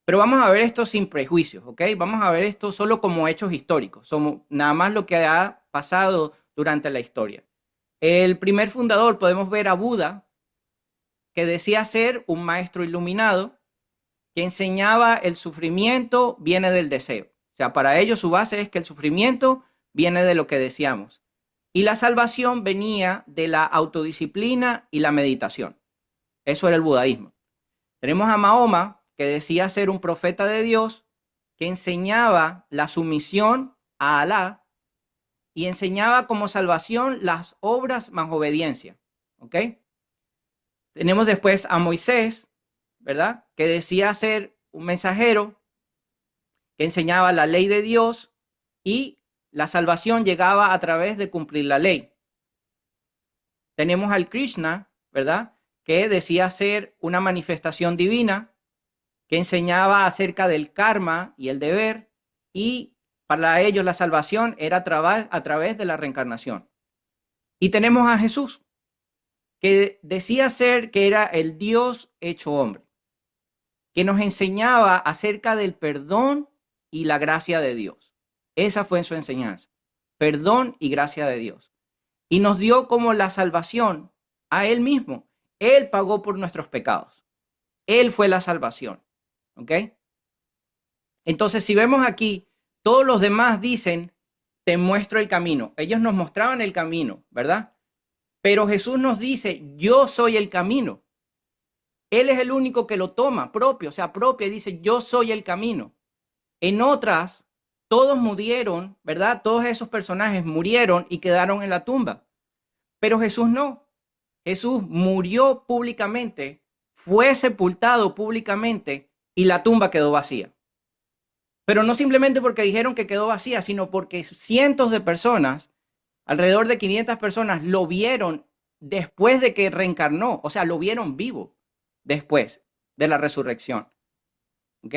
pero vamos a ver esto sin prejuicios, ¿ok? Vamos a ver esto solo como hechos históricos, somos nada más lo que ha pasado durante la historia. El primer fundador podemos ver a Buda, que decía ser un maestro iluminado, que enseñaba el sufrimiento viene del deseo. O sea, para ellos su base es que el sufrimiento viene de lo que deseamos. Y la salvación venía de la autodisciplina y la meditación. Eso era el budaísmo. Tenemos a Mahoma, que decía ser un profeta de Dios, que enseñaba la sumisión a Alá y enseñaba como salvación las obras más obediencia. ¿ok? Tenemos después a Moisés, ¿verdad? Que decía ser un mensajero que enseñaba la ley de Dios y la salvación llegaba a través de cumplir la ley. Tenemos al Krishna, ¿verdad? Que decía ser una manifestación divina, que enseñaba acerca del karma y el deber, y para ellos la salvación era a través de la reencarnación. Y tenemos a Jesús, que decía ser que era el Dios hecho hombre, que nos enseñaba acerca del perdón y la gracia de Dios. Esa fue su enseñanza, perdón y gracia de Dios. Y nos dio como la salvación a Él mismo. Él pagó por nuestros pecados. Él fue la salvación. ¿Ok? Entonces, si vemos aquí, todos los demás dicen, te muestro el camino. Ellos nos mostraban el camino, ¿verdad? Pero Jesús nos dice, yo soy el camino. Él es el único que lo toma propio, o sea, propia, y dice, yo soy el camino. En otras, todos murieron, ¿verdad? Todos esos personajes murieron y quedaron en la tumba. Pero Jesús no. Jesús murió públicamente, fue sepultado públicamente y la tumba quedó vacía. Pero no simplemente porque dijeron que quedó vacía, sino porque cientos de personas, alrededor de 500 personas, lo vieron después de que reencarnó, o sea, lo vieron vivo después de la resurrección. ¿Ok?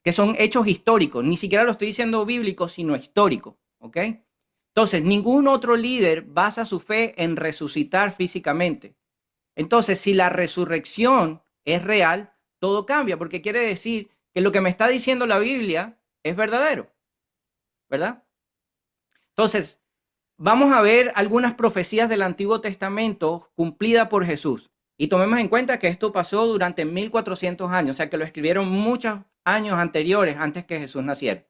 Que son hechos históricos, ni siquiera lo estoy diciendo bíblico, sino histórico. ¿Ok? Entonces, ningún otro líder basa su fe en resucitar físicamente. Entonces, si la resurrección es real, todo cambia, porque quiere decir que lo que me está diciendo la Biblia es verdadero, ¿verdad? Entonces, vamos a ver algunas profecías del Antiguo Testamento cumplidas por Jesús. Y tomemos en cuenta que esto pasó durante 1400 años, o sea que lo escribieron muchos años anteriores, antes que Jesús naciera.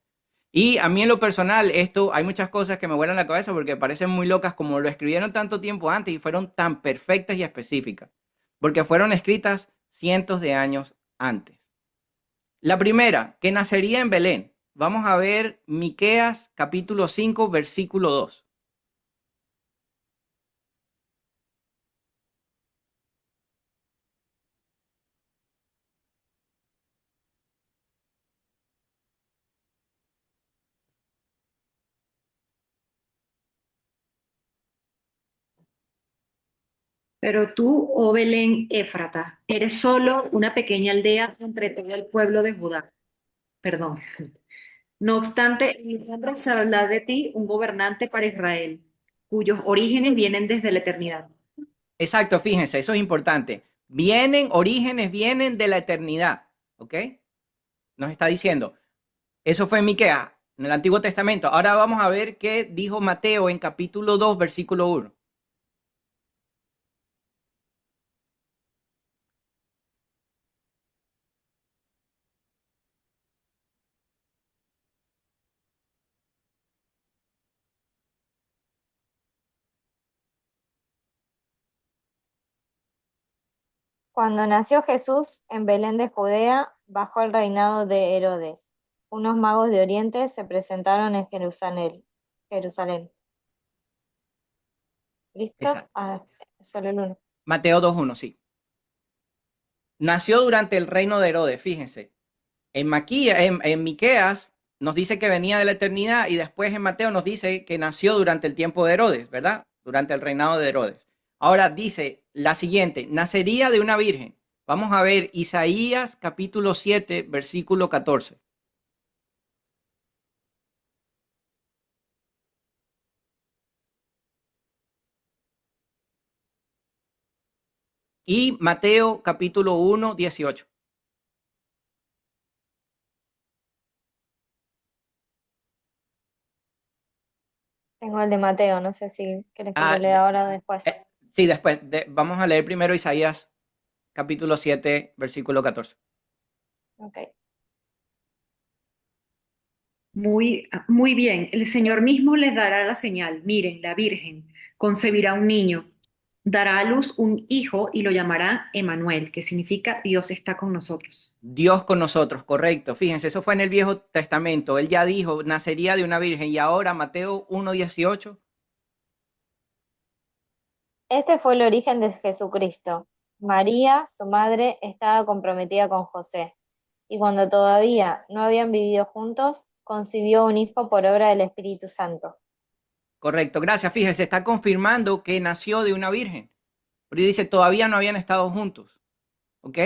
Y a mí en lo personal, esto, hay muchas cosas que me vuelan la cabeza porque parecen muy locas como lo escribieron tanto tiempo antes y fueron tan perfectas y específicas, porque fueron escritas cientos de años antes. La primera, que nacería en Belén. Vamos a ver Miqueas capítulo 5, versículo 2. Pero tú, oh Belén Éfrata, eres solo una pequeña aldea entre todo el pueblo de Judá. Perdón. No obstante, en mis hombres se habla de ti un gobernante para Israel, cuyos orígenes vienen desde la eternidad. Exacto, fíjense, eso es importante. Orígenes vienen de la eternidad, ¿ok? Nos está diciendo. Eso fue en Miqueas, en el Antiguo Testamento. Ahora vamos a ver qué dijo Mateo en capítulo 2, versículo 1. Cuando nació Jesús en Belén de Judea, bajo el reinado de Herodes, unos magos de Oriente se presentaron en Jerusalén. ¿Listo? Exacto. Solo el uno. Mateo 2:1, sí. Nació durante el reino de Herodes, fíjense. En Miqueas nos dice que venía de la eternidad y después en Mateo nos dice que nació durante el tiempo de Herodes, ¿verdad? Durante el reinado de Herodes. Ahora dice la siguiente, nacería de una virgen. Vamos a ver Isaías capítulo 7, versículo 14. Y Mateo capítulo 1, 18. Tengo el de Mateo, no sé si quieres que lo Ah, lea ahora o después. sí, después. Vamos a leer primero Isaías capítulo 7, versículo 14. Ok. Muy bien, el Señor mismo les dará la señal. Miren, la Virgen concebirá un niño, dará a luz un hijo y lo llamará Emanuel, que significa Dios está con nosotros. Dios con nosotros, correcto. Fíjense, eso fue en el Viejo Testamento. Él ya dijo, nacería de una virgen. Y ahora Mateo 1:18. Este fue el origen de Jesucristo. María, su madre, estaba comprometida con José, y cuando todavía no habían vivido juntos, concibió un hijo por obra del Espíritu Santo. Correcto, gracias. Fíjense, está confirmando que nació de una virgen. Pero dice, todavía no habían estado juntos. ¿Ok?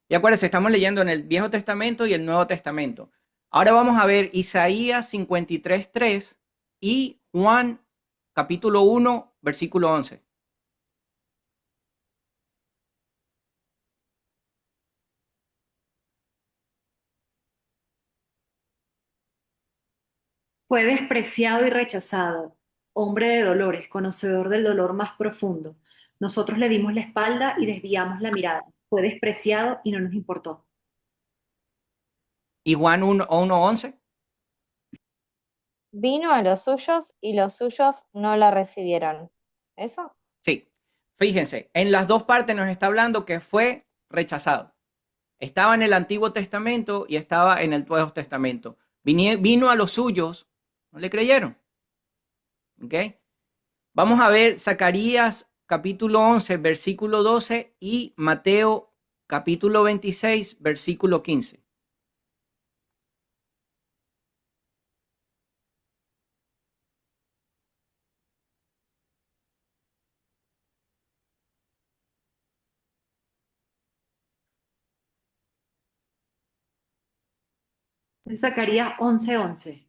Y acuérdense, estamos leyendo en el Viejo Testamento y el Nuevo Testamento. Ahora vamos a ver Isaías 53:3 y Juan capítulo 1, versículo 11. Fue despreciado y rechazado, hombre de dolores, conocedor del dolor más profundo. Nosotros le dimos la espalda y desviamos la mirada. Fue despreciado y no nos importó. Y Juan 1:11. Vino a los suyos y los suyos no la recibieron. ¿Eso? Sí, fíjense, en las dos partes nos está hablando que fue rechazado. Estaba en el Antiguo Testamento y estaba en el Nuevo Testamento. Vino a los suyos, no le creyeron. ¿Ok? Vamos a ver Zacarías capítulo 11, versículo 12 y Mateo capítulo 26, versículo 15. En Zacarías 11:11.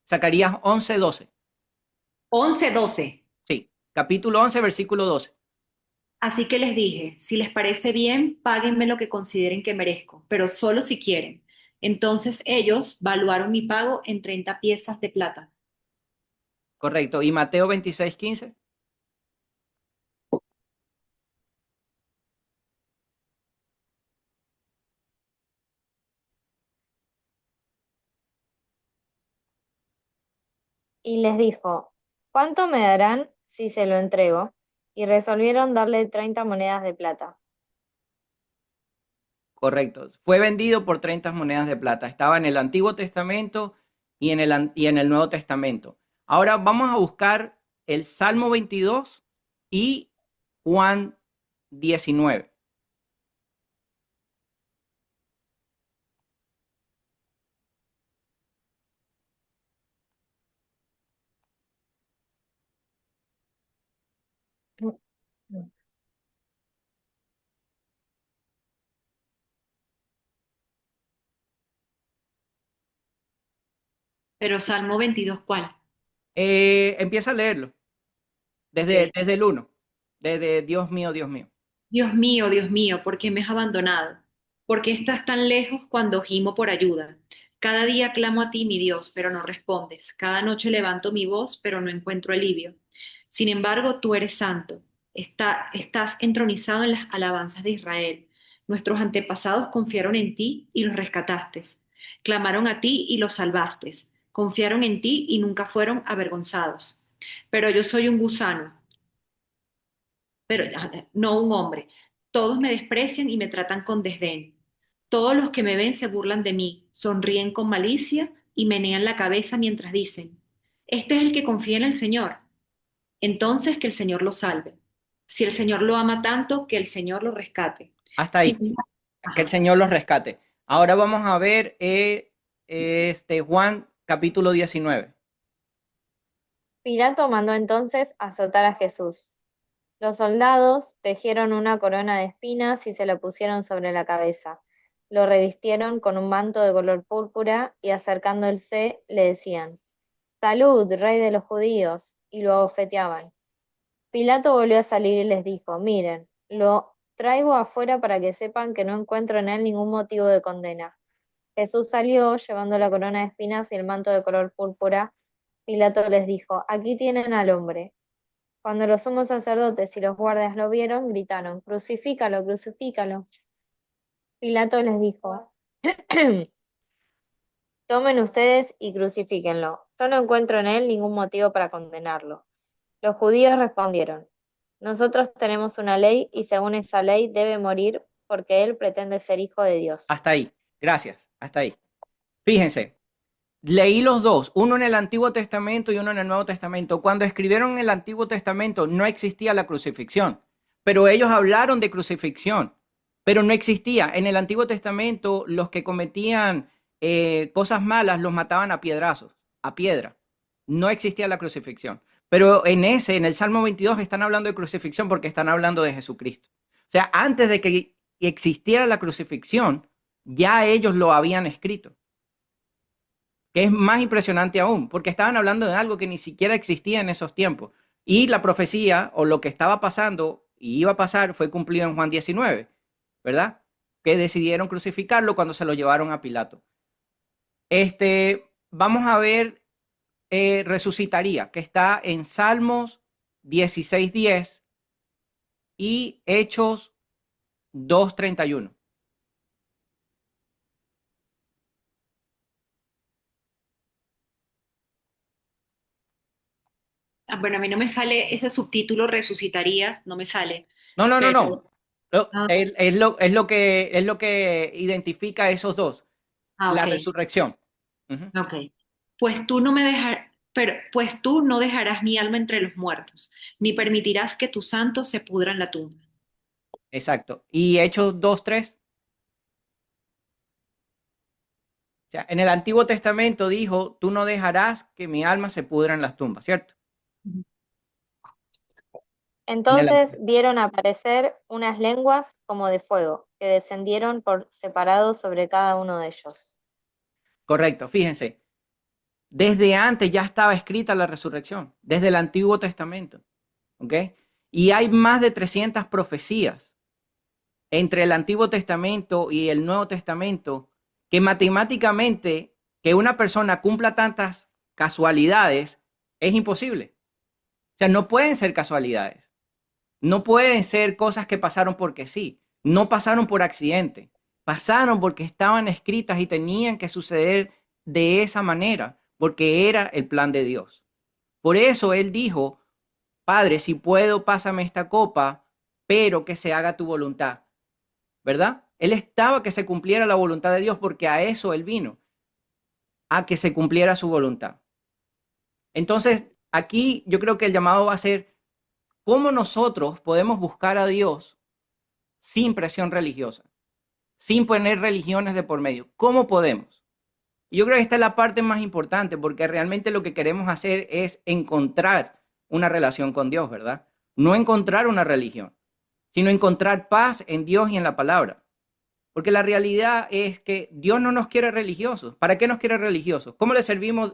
Zacarías 11, 12. 11:12. Sí, capítulo 11, versículo 12. Así que les dije, si les parece bien, páguenme lo que consideren que merezco, pero solo si quieren. Entonces ellos valuaron mi pago en 30 piezas de plata. Correcto. Y Mateo 26, 15. Y les dijo, ¿cuánto me darán si se lo entrego? Y resolvieron darle 30 monedas de plata. Correcto. Fue vendido por 30 monedas de plata. Estaba en el Antiguo Testamento y en el Nuevo Testamento. Ahora vamos a buscar el Salmo 22 y Juan 19. Pero Salmo 22, ¿cuál? Empieza a leerlo desde, Ok. desde el uno. Desde Dios mío, Dios mío. Dios mío, ¿por qué me has abandonado? ¿Por qué estás tan lejos cuando gimo por ayuda? Cada día clamo a ti, mi Dios, pero no respondes. Cada noche levanto mi voz, pero no encuentro alivio. Sin embargo, tú eres santo. Estás entronizado en las alabanzas de Israel. Nuestros antepasados confiaron en ti y los rescataste. Clamaron a ti y los salvaste. Confiaron en ti y nunca fueron avergonzados. Pero yo soy un gusano, pero no un hombre. Todos me desprecian y me tratan con desdén. Todos los que me ven se burlan de mí, sonríen con malicia y menean la cabeza mientras dicen, este es el que confía en el Señor. Entonces que el Señor lo salve. Si el Señor lo ama tanto, que el Señor lo rescate. Hasta Sin ahí. embargo, Que el ajá. Señor los rescate. Ahora vamos a ver Juan capítulo 19. Pilato mandó entonces azotar a Jesús. Los soldados tejieron una corona de espinas y se la pusieron sobre la cabeza. Lo revistieron con un manto de color púrpura y acercándose le decían, Salud, rey de los judíos, y lo abofeteaban. Pilato volvió a salir y les dijo, miren, lo traigo afuera para que sepan que no encuentro en él ningún motivo de condena. Jesús salió llevando la corona de espinas y el manto de color púrpura. Pilato les dijo, aquí tienen al hombre. Cuando los sumos sacerdotes y los guardias lo vieron, gritaron, crucifícalo, crucifícalo. Pilato les dijo, tomen ustedes y crucifíquenlo. Yo no encuentro en él ningún motivo para condenarlo. Los judíos respondieron, nosotros tenemos una ley y según esa ley debe morir porque él pretende ser hijo de Dios. Hasta ahí. Gracias. Hasta ahí. Fíjense. Leí los dos, uno en el Antiguo Testamento y uno en el Nuevo Testamento. Cuando escribieron el Antiguo Testamento no existía la crucifixión, pero ellos hablaron de crucifixión, pero no existía. En el Antiguo Testamento los que cometían cosas malas los mataban a piedrazos, a piedra. No existía la crucifixión. Pero en el Salmo 22 están hablando de crucifixión porque están hablando de Jesucristo. O sea, antes de que existiera la crucifixión, ya ellos lo habían escrito, que es más impresionante aún, porque estaban hablando de algo que ni siquiera existía en esos tiempos. Y la profecía o lo que estaba pasando y iba a pasar fue cumplido en Juan 19, ¿verdad? Que decidieron crucificarlo cuando se lo llevaron a Pilato. Vamos a ver, resucitaría, que está en Salmos 16:10 y Hechos 2:31. Bueno, a mí no me sale ese subtítulo resucitarías, no me sale, No, no, no, pero no. ah, Es lo que identifica a esos dos, la ok, resurrección. Ujú. ok. Pues tú no me dejar, pero pues tú no dejarás mi alma entre los muertos, ni permitirás que tus santos se pudran en la tumba. Exacto. Y Hechos 2:3. O sea, en el Antiguo Testamento dijo, tú no dejarás que mi alma se pudra en las tumbas, ¿cierto? Ujú. En el, Entonces vieron aparecer unas lenguas como de fuego, que descendieron por separado sobre cada uno de ellos. correcto, fíjense. Desde antes ya estaba escrita la resurrección, desde el Antiguo Testamento, ¿ok? Y hay más de 300 profecías entre el Antiguo Testamento y el Nuevo Testamento que matemáticamente que una persona cumpla tantas casualidades es imposible. O sea, no pueden ser casualidades. No pueden ser cosas que pasaron porque sí. No pasaron por accidente. Pasaron porque estaban escritas y tenían que suceder de esa manera, porque era el plan de Dios. Por eso él dijo, Padre, si puedo, pásame esta copa, pero que se haga tu voluntad, ¿verdad? Él estaba que se cumpliera la voluntad de Dios porque a eso él vino, a que se cumpliera su voluntad. Entonces, aquí yo creo que el llamado va a ser cómo nosotros podemos buscar a Dios sin presión religiosa, sin poner religiones de por medio. ¿Cómo podemos? Y yo creo que esta es la parte más importante porque realmente lo que queremos hacer es encontrar una relación con Dios, ¿verdad? No encontrar una religión, sino encontrar paz en Dios y en la palabra. Porque la realidad es que Dios no nos quiere religiosos. ¿Para qué nos quiere religiosos? ¿Cómo le servimos?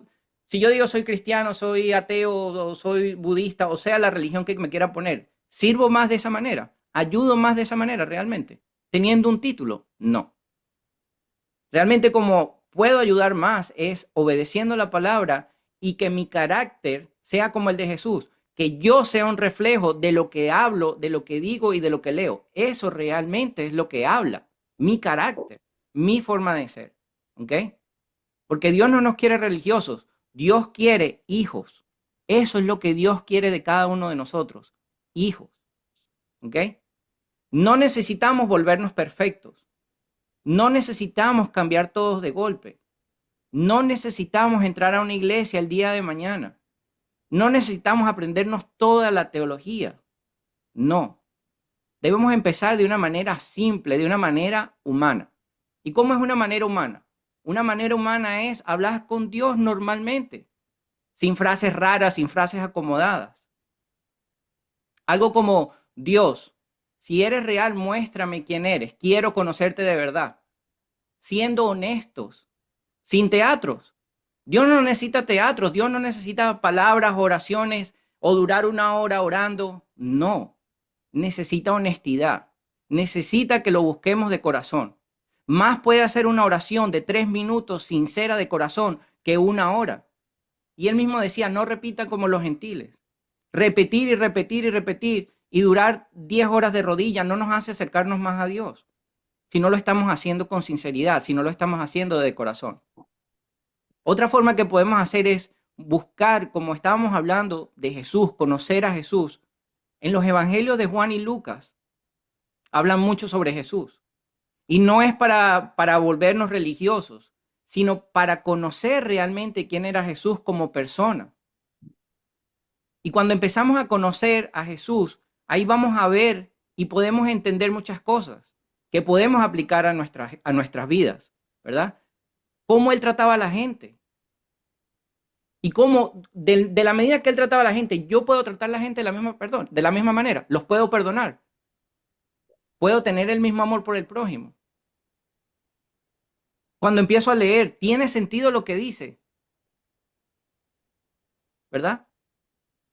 Si yo digo soy cristiano, soy ateo, o soy budista, o sea la religión que me quiera poner, ¿sirvo más de esa manera? ¿Ayudo más de esa manera realmente? ¿Teniendo un título? No. Realmente como puedo ayudar más es obedeciendo la palabra y que mi carácter sea como el de Jesús, que yo sea un reflejo de lo que hablo, de lo que digo y de lo que leo. Eso realmente es lo que habla, mi carácter, mi forma de ser. ¿Ok? Porque Dios no nos quiere religiosos, Dios quiere hijos. Eso es lo que Dios quiere de cada uno de nosotros, hijos. ¿Ok? No necesitamos volvernos perfectos. No necesitamos cambiar todos de golpe. No necesitamos entrar a una iglesia el día de mañana. No necesitamos aprendernos toda la teología. No. Debemos empezar de una manera simple, de una manera humana. ¿Y cómo es una manera humana? Una manera humana es hablar con Dios normalmente, sin frases raras, sin frases acomodadas. Algo como, Dios, si eres real, muéstrame quién eres. Quiero conocerte de verdad. Siendo honestos, sin teatros. Dios no necesita teatros, Dios no necesita palabras, oraciones o durar una hora orando. No, necesita honestidad. Necesita que lo busquemos de corazón. Más puede hacer una oración de 3 minutos sincera de corazón que una hora. Y él mismo decía, no repita como los gentiles. Repetir y repetir y repetir y durar 10 horas de rodillas no nos hace acercarnos más a Dios. Si no lo estamos haciendo con sinceridad, si no lo estamos haciendo de corazón. Otra forma que podemos hacer es buscar, como estábamos hablando de Jesús, conocer a Jesús. En los evangelios de Juan y Lucas hablan mucho sobre Jesús. Y no es para volvernos religiosos, sino para conocer realmente quién era Jesús como persona. Y cuando empezamos a conocer a Jesús, ahí vamos a ver y podemos entender muchas cosas que podemos aplicar a nuestras vidas, ¿verdad? Cómo él trataba a la gente y cómo de la medida que él trataba a la gente, yo puedo tratar a la gente de la misma manera, los puedo perdonar, puedo tener el mismo amor por el prójimo. Cuando empiezo a leer, tiene sentido lo que dice, ¿verdad?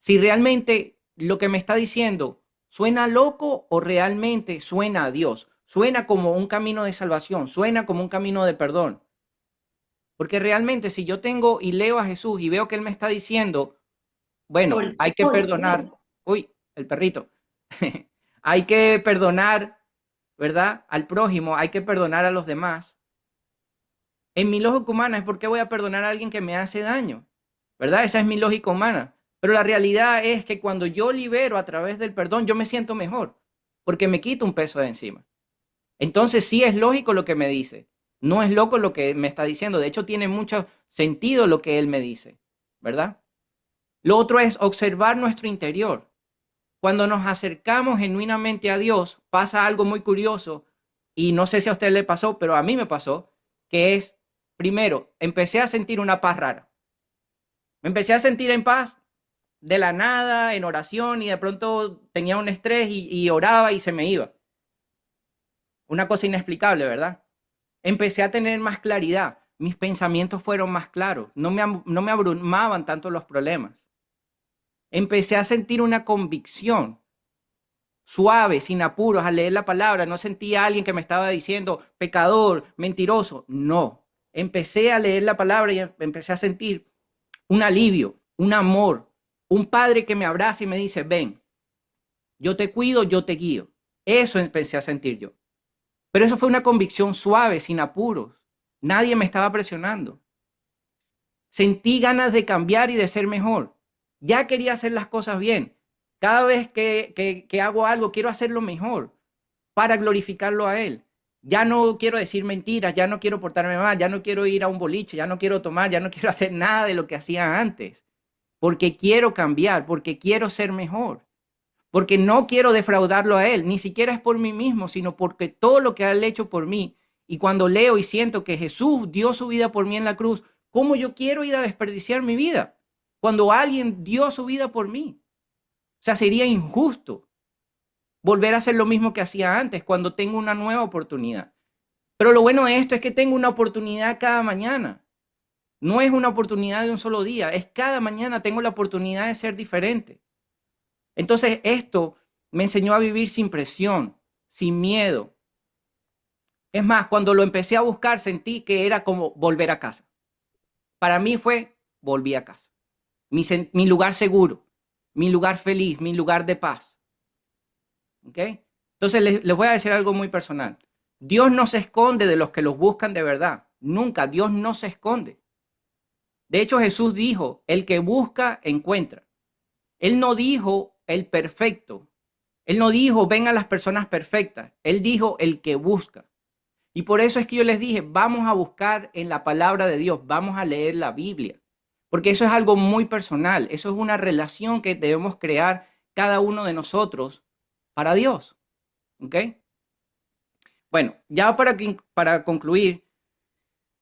Si realmente lo que me está diciendo suena loco o realmente suena a Dios, suena como un camino de salvación, suena como un camino de perdón. Porque realmente si yo tengo y leo a Jesús y veo que Él me está diciendo, bueno, hay que perdonar, uy, el perrito, hay que perdonar, ¿verdad? Al prójimo, hay que perdonar a los demás. En mi lógica humana es porque voy a perdonar a alguien que me hace daño, ¿verdad? Esa es mi lógica humana. Pero la realidad es que cuando yo libero a través del perdón, yo me siento mejor, porque me quito un peso de encima. Entonces sí es lógico lo que me dice. No es loco lo que me está diciendo. De hecho, tiene mucho sentido lo que él me dice, ¿verdad? Lo otro es observar nuestro interior. Cuando nos acercamos genuinamente a Dios, pasa algo muy curioso, y no sé si a usted le pasó, pero a mí me pasó, que es, primero, empecé a sentir una paz rara. Me empecé a sentir en paz de la nada, en oración, y de pronto tenía un estrés y oraba y se me iba. Una cosa inexplicable, ¿verdad? Empecé a tener más claridad. Mis pensamientos fueron más claros. No me abrumaban tanto los problemas. Empecé a sentir una convicción suave, sin apuros, al leer la palabra. No sentía a alguien que me estaba diciendo pecador, mentiroso. No. Empecé a leer la palabra y empecé a sentir un alivio, un amor, un padre que me abraza y me dice, ven, yo te cuido, yo te guío. Eso empecé a sentir yo. Pero eso fue una convicción suave, sin apuros. Nadie me estaba presionando. Sentí ganas de cambiar y de ser mejor. Ya quería hacer las cosas bien. Cada vez que hago algo, quiero hacerlo mejor para glorificarlo a Él. Ya no quiero decir mentiras, ya no quiero portarme mal, ya no quiero ir a un boliche, ya no quiero tomar, ya no quiero hacer nada de lo que hacía antes. Porque quiero cambiar, porque quiero ser mejor. Porque no quiero defraudarlo a Él, ni siquiera es por mí mismo, sino porque todo lo que Él ha hecho por mí, y cuando leo y siento que Jesús dio su vida por mí en la cruz, ¿cómo yo quiero ir a desperdiciar mi vida? Cuando alguien dio su vida por mí. O sea, sería injusto volver a hacer lo mismo que hacía antes cuando tengo una nueva oportunidad. Pero lo bueno de esto es que tengo una oportunidad cada mañana. No es una oportunidad de un solo día, es cada mañana tengo la oportunidad de ser diferente. Entonces esto me enseñó a vivir sin presión, sin miedo. Es más, cuando lo empecé a buscar sentí que era como volver a casa. Para mí fue volví a casa. Mi lugar seguro, mi lugar feliz, mi lugar de paz. ¿Ok? Entonces les voy a decir algo muy personal. Dios no se esconde de los que los buscan de verdad. Nunca, Dios no se esconde. De hecho, Jesús dijo, el que busca, encuentra. Él no dijo el perfecto. Él no dijo, ven a las personas perfectas. Él dijo, el que busca. Y por eso es que yo les dije, vamos a buscar en la palabra de Dios, vamos a leer la Biblia. Porque eso es algo muy personal. Eso es una relación que debemos crear cada uno de nosotros para Dios. ¿Ok? Bueno, ya para concluir,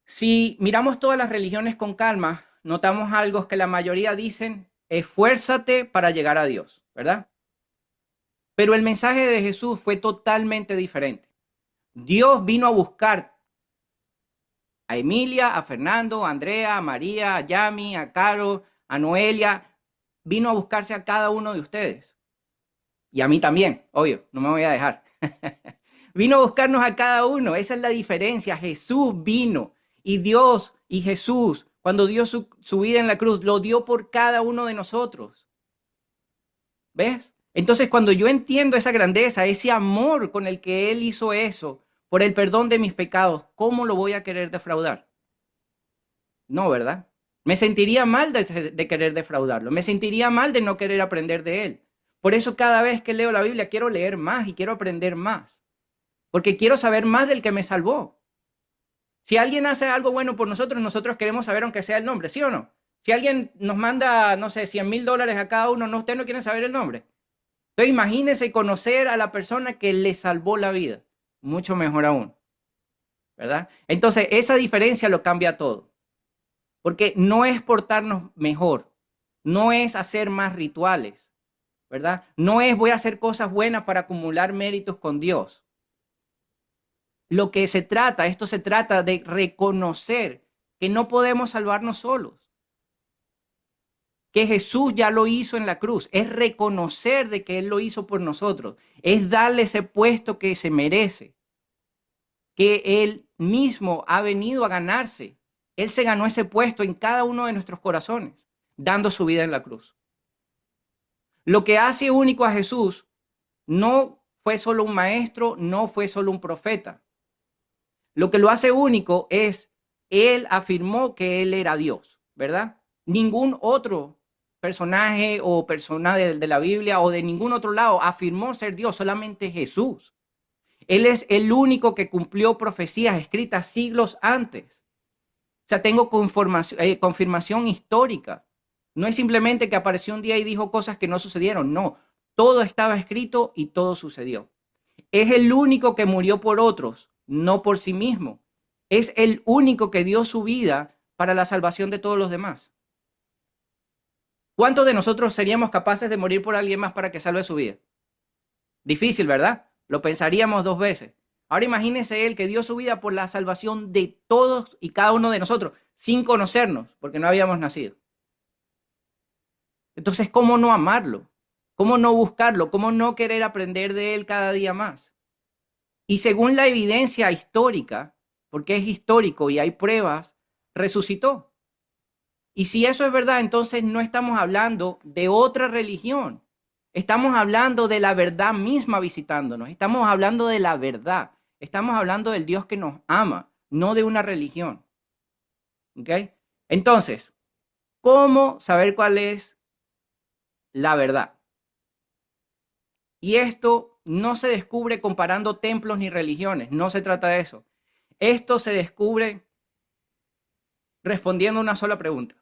si miramos todas las religiones con calma, notamos algo que la mayoría dicen, esfuérzate para llegar a Dios, ¿verdad? Pero el mensaje de Jesús fue totalmente diferente. Dios vino a buscar a Emilia, a Fernando, a Andrea, a María, a Yami, a Caro, a Noelia. Vino a buscarse a cada uno de ustedes. Y a mí también, obvio, no me voy a dejar. Vino a buscarnos a cada uno. Esa es la diferencia. Jesús vino y Dios y Jesús, cuando dio su vida en la cruz, lo dio por cada uno de nosotros. ¿Ves? Entonces, cuando yo entiendo esa grandeza, ese amor con el que Él hizo eso, por el perdón de mis pecados, ¿cómo lo voy a querer defraudar? No, ¿verdad? Me sentiría mal de querer defraudarlo. Me sentiría mal de no querer aprender de Él. Por eso cada vez que leo la Biblia quiero leer más y quiero aprender más. Porque quiero saber más del que me salvó. Si alguien hace algo bueno por nosotros, nosotros queremos saber aunque sea el nombre, ¿sí o no? Si alguien nos manda, no sé, $100,000 a cada uno, no, usted no quiere saber el nombre. Entonces imagínese conocer a la persona que le salvó la vida. Mucho mejor aún, ¿verdad? Entonces esa diferencia lo cambia todo. Porque no es portarnos mejor, no es hacer más rituales, ¿verdad? No es voy a hacer cosas buenas para acumular méritos con Dios. Esto se trata de reconocer que no podemos salvarnos solos, que Jesús ya lo hizo en la cruz, es reconocer de que Él lo hizo por nosotros, es darle ese puesto que se merece, que Él mismo ha venido a ganarse. Él se ganó ese puesto en cada uno de nuestros corazones, dando su vida en la cruz. Lo que hace único a Jesús no fue solo un maestro, no fue solo un profeta. Lo que lo hace único es, Él afirmó que Él era Dios, ¿verdad? Ningún otro personaje o persona de la Biblia o de ningún otro lado afirmó ser Dios, solamente Jesús. Él es el único que cumplió profecías escritas siglos antes. O sea, tengo confirmación histórica. No es simplemente que apareció un día y dijo cosas que no sucedieron. No, todo estaba escrito y todo sucedió. Es el único que murió por otros, no por sí mismo. Es el único que dio su vida para la salvación de todos los demás. ¿Cuántos de nosotros seríamos capaces de morir por alguien más para que salve su vida? Difícil, ¿verdad? Lo pensaríamos 2 veces. Ahora imagínese él que dio su vida por la salvación de todos y cada uno de nosotros, sin conocernos, porque no habíamos nacido. Entonces, ¿cómo no amarlo? ¿Cómo no buscarlo? ¿Cómo no querer aprender de él cada día más? Y según la evidencia histórica, porque es histórico y hay pruebas, resucitó. Y si eso es verdad, entonces no estamos hablando de otra religión. Estamos hablando de la verdad misma visitándonos. Estamos hablando de la verdad. Estamos hablando del Dios que nos ama, no de una religión. ¿Ok? Entonces, ¿cómo saber cuál es la verdad? Y esto no se descubre comparando templos ni religiones. No se trata de eso. Esto se descubre respondiendo una sola pregunta.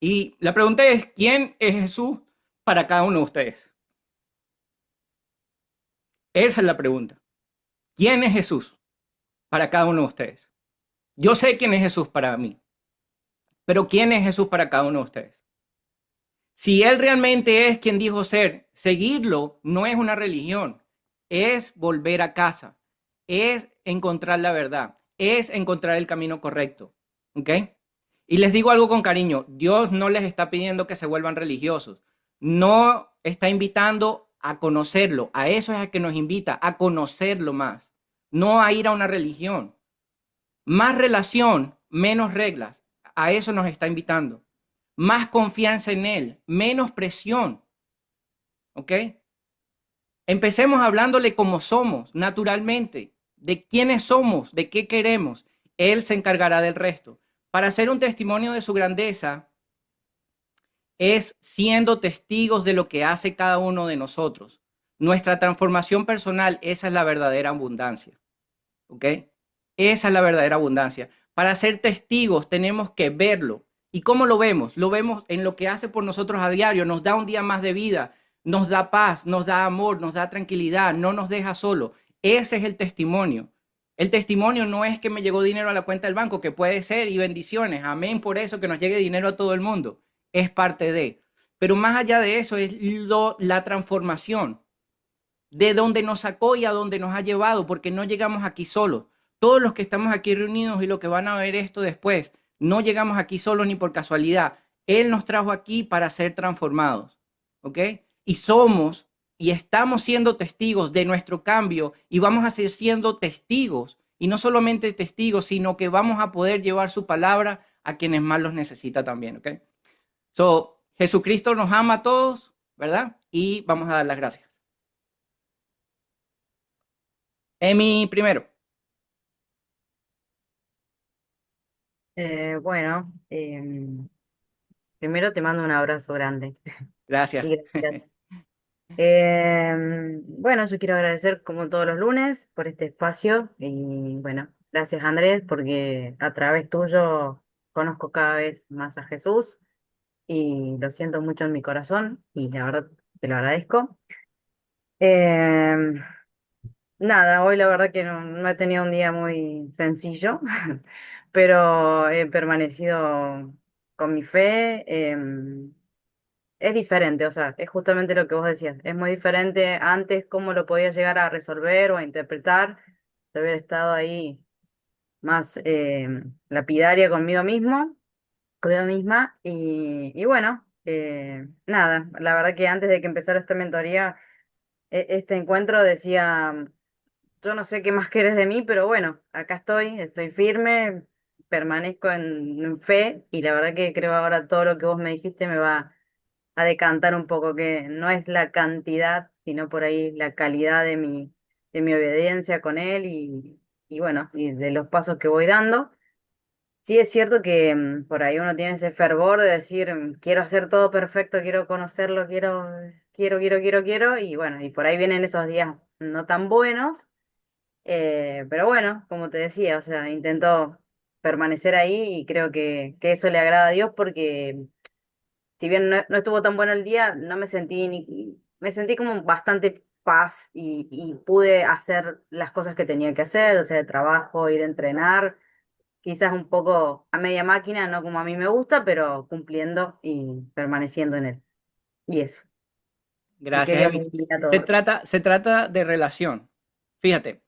Y la pregunta es, ¿quién es Jesús para cada uno de ustedes? Esa es la pregunta. ¿Quién es Jesús para cada uno de ustedes? Yo sé quién es Jesús para mí, pero ¿quién es Jesús para cada uno de ustedes? Si Él realmente es quien dijo ser, seguirlo no es una religión, es volver a casa, es encontrar la verdad, es encontrar el camino correcto. ¿Ok? Y les digo algo con cariño, Dios no les está pidiendo que se vuelvan religiosos, no está invitando a conocerlo, a eso es a que nos invita, a conocerlo más, no a ir a una religión. Más relación, menos reglas, a eso nos está invitando. Más confianza en Él, menos presión. ¿Ok? Empecemos hablándole como somos, naturalmente, de quiénes somos, de qué queremos. Él se encargará del resto. Para hacer un testimonio de su grandeza, es siendo testigos de lo que hace cada uno de nosotros. Nuestra transformación personal, esa es la verdadera abundancia. ¿Ok? Esa es la verdadera abundancia. Para ser testigos tenemos que verlo. ¿Y cómo lo vemos? Lo vemos en lo que hace por nosotros a diario. Nos da un día más de vida, nos da paz, nos da amor, nos da tranquilidad, no nos deja solo. Ese es el testimonio. El testimonio no es que me llegó dinero a la cuenta del banco, que puede ser y bendiciones. Amén por eso, que nos llegue dinero a todo el mundo. Es parte de. Pero más allá de eso es la transformación de donde nos sacó y a donde nos ha llevado, porque no llegamos aquí solos. Todos los que estamos aquí reunidos y los que van a ver esto después, no llegamos aquí solos ni por casualidad. Él nos trajo aquí para ser transformados, ¿ok? Y somos y estamos siendo testigos de nuestro cambio y vamos a ser siendo testigos, y no solamente testigos, sino que vamos a poder llevar su palabra a quienes más los necesita también, ¿ok? So, Jesucristo nos ama a todos, ¿verdad? Y vamos a dar las gracias. Emi primero. Bueno, primero te mando un abrazo grande Gracias. y gracias. Bueno, yo quiero agradecer como todos los lunes por este espacio y bueno, gracias Andrés porque a través tuyo conozco cada vez más a Jesús y lo siento mucho en mi corazón y la verdad te lo agradezco. Em, Nada, hoy la verdad que no he tenido un día muy sencillo, pero he permanecido con mi fe. Es diferente, o sea, es justamente lo que vos decías. Es muy diferente antes cómo lo podía llegar a resolver o a interpretar, de haber estado ahí más lapidaria conmigo misma. Y bueno, nada, la verdad que antes de que empezara esta mentoría, este encuentro decía. Yo no sé qué más querés de mí, pero bueno, acá estoy firme, permanezco en fe y la verdad que creo ahora todo lo que vos me dijiste me va a decantar un poco, que no es la cantidad, sino por ahí la calidad de mi obediencia con él y bueno, y de los pasos que voy dando. Sí es cierto que por ahí uno tiene ese fervor de decir, quiero hacer todo perfecto, quiero conocerlo, quiero, y bueno, y por ahí vienen esos días no tan buenos. Pero bueno, como te decía, o sea, intento permanecer ahí y creo que eso le agrada a Dios porque si bien no estuvo tan bueno el día, no me sentí me sentí como bastante paz y pude hacer las cosas que tenía que hacer, o sea, de trabajo, ir a entrenar, quizás un poco a media máquina, no como a mí me gusta, pero cumpliendo y permaneciendo en él. Y eso. Y Gracias, quería Emi. pedir a Se todos. trata, se trata de relación. Fíjate,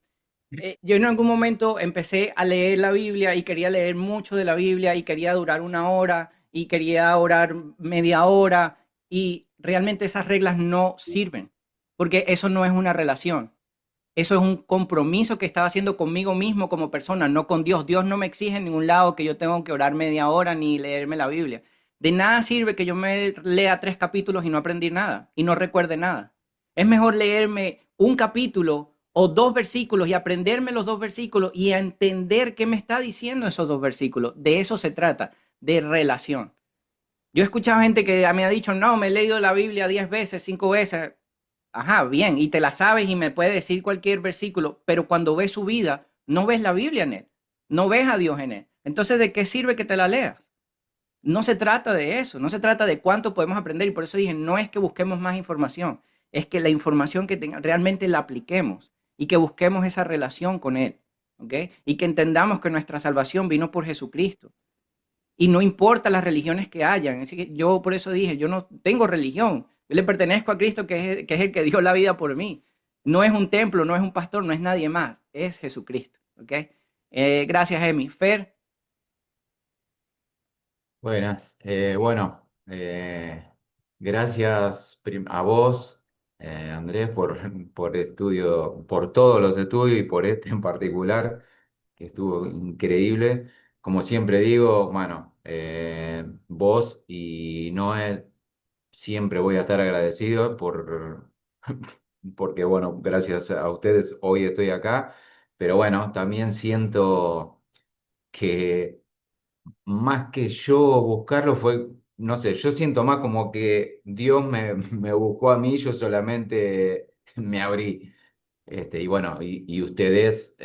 yo en algún momento empecé a leer la Biblia y quería leer mucho de la Biblia y quería durar una hora y quería orar media hora y realmente esas reglas no sirven porque eso no es una relación. Eso es un compromiso que estaba haciendo conmigo mismo como persona, no con Dios. Dios no me exige en ningún lado que yo tenga que orar media hora ni leerme la Biblia. De nada sirve que yo me lea 3 capítulos y no aprendí nada y no recuerde nada. Es mejor leerme un capítulo o 2 versículos y aprenderme los 2 versículos y a entender qué me está diciendo esos 2 versículos. De eso se trata, de relación. Yo he escuchado gente que me ha dicho, no, me he leído la Biblia 10 veces, 5 veces. Ajá, bien, y te la sabes y me puede decir cualquier versículo, pero cuando ves su vida, no ves la Biblia en él, no ves a Dios en él. Entonces, ¿de qué sirve que te la leas? No se trata de eso, no se trata de cuánto podemos aprender y por eso dije, no es que busquemos más información, es que la información que realmente la apliquemos y que busquemos esa relación con él, ¿ok? Y que entendamos que nuestra salvación vino por Jesucristo y no importa las religiones que hayan. Así que yo por eso dije, yo no tengo religión, yo le pertenezco a Cristo que es el que dio la vida por mí. No es un templo, no es un pastor, no es nadie más, es Jesucristo. ¿Ok? Gracias, Emi. Fer, Buenas. Bueno, gracias a vos, Andrés, por estudio, por todos los estudios y por este en particular, que estuvo increíble. Como siempre digo, bueno, vos y Noé siempre voy a estar agradecido porque, bueno, gracias a ustedes hoy estoy acá, pero bueno, también siento que más que yo buscarlo fue, no sé, yo siento más como que Dios me buscó a mí, yo solamente me abrí. Y bueno, y ustedes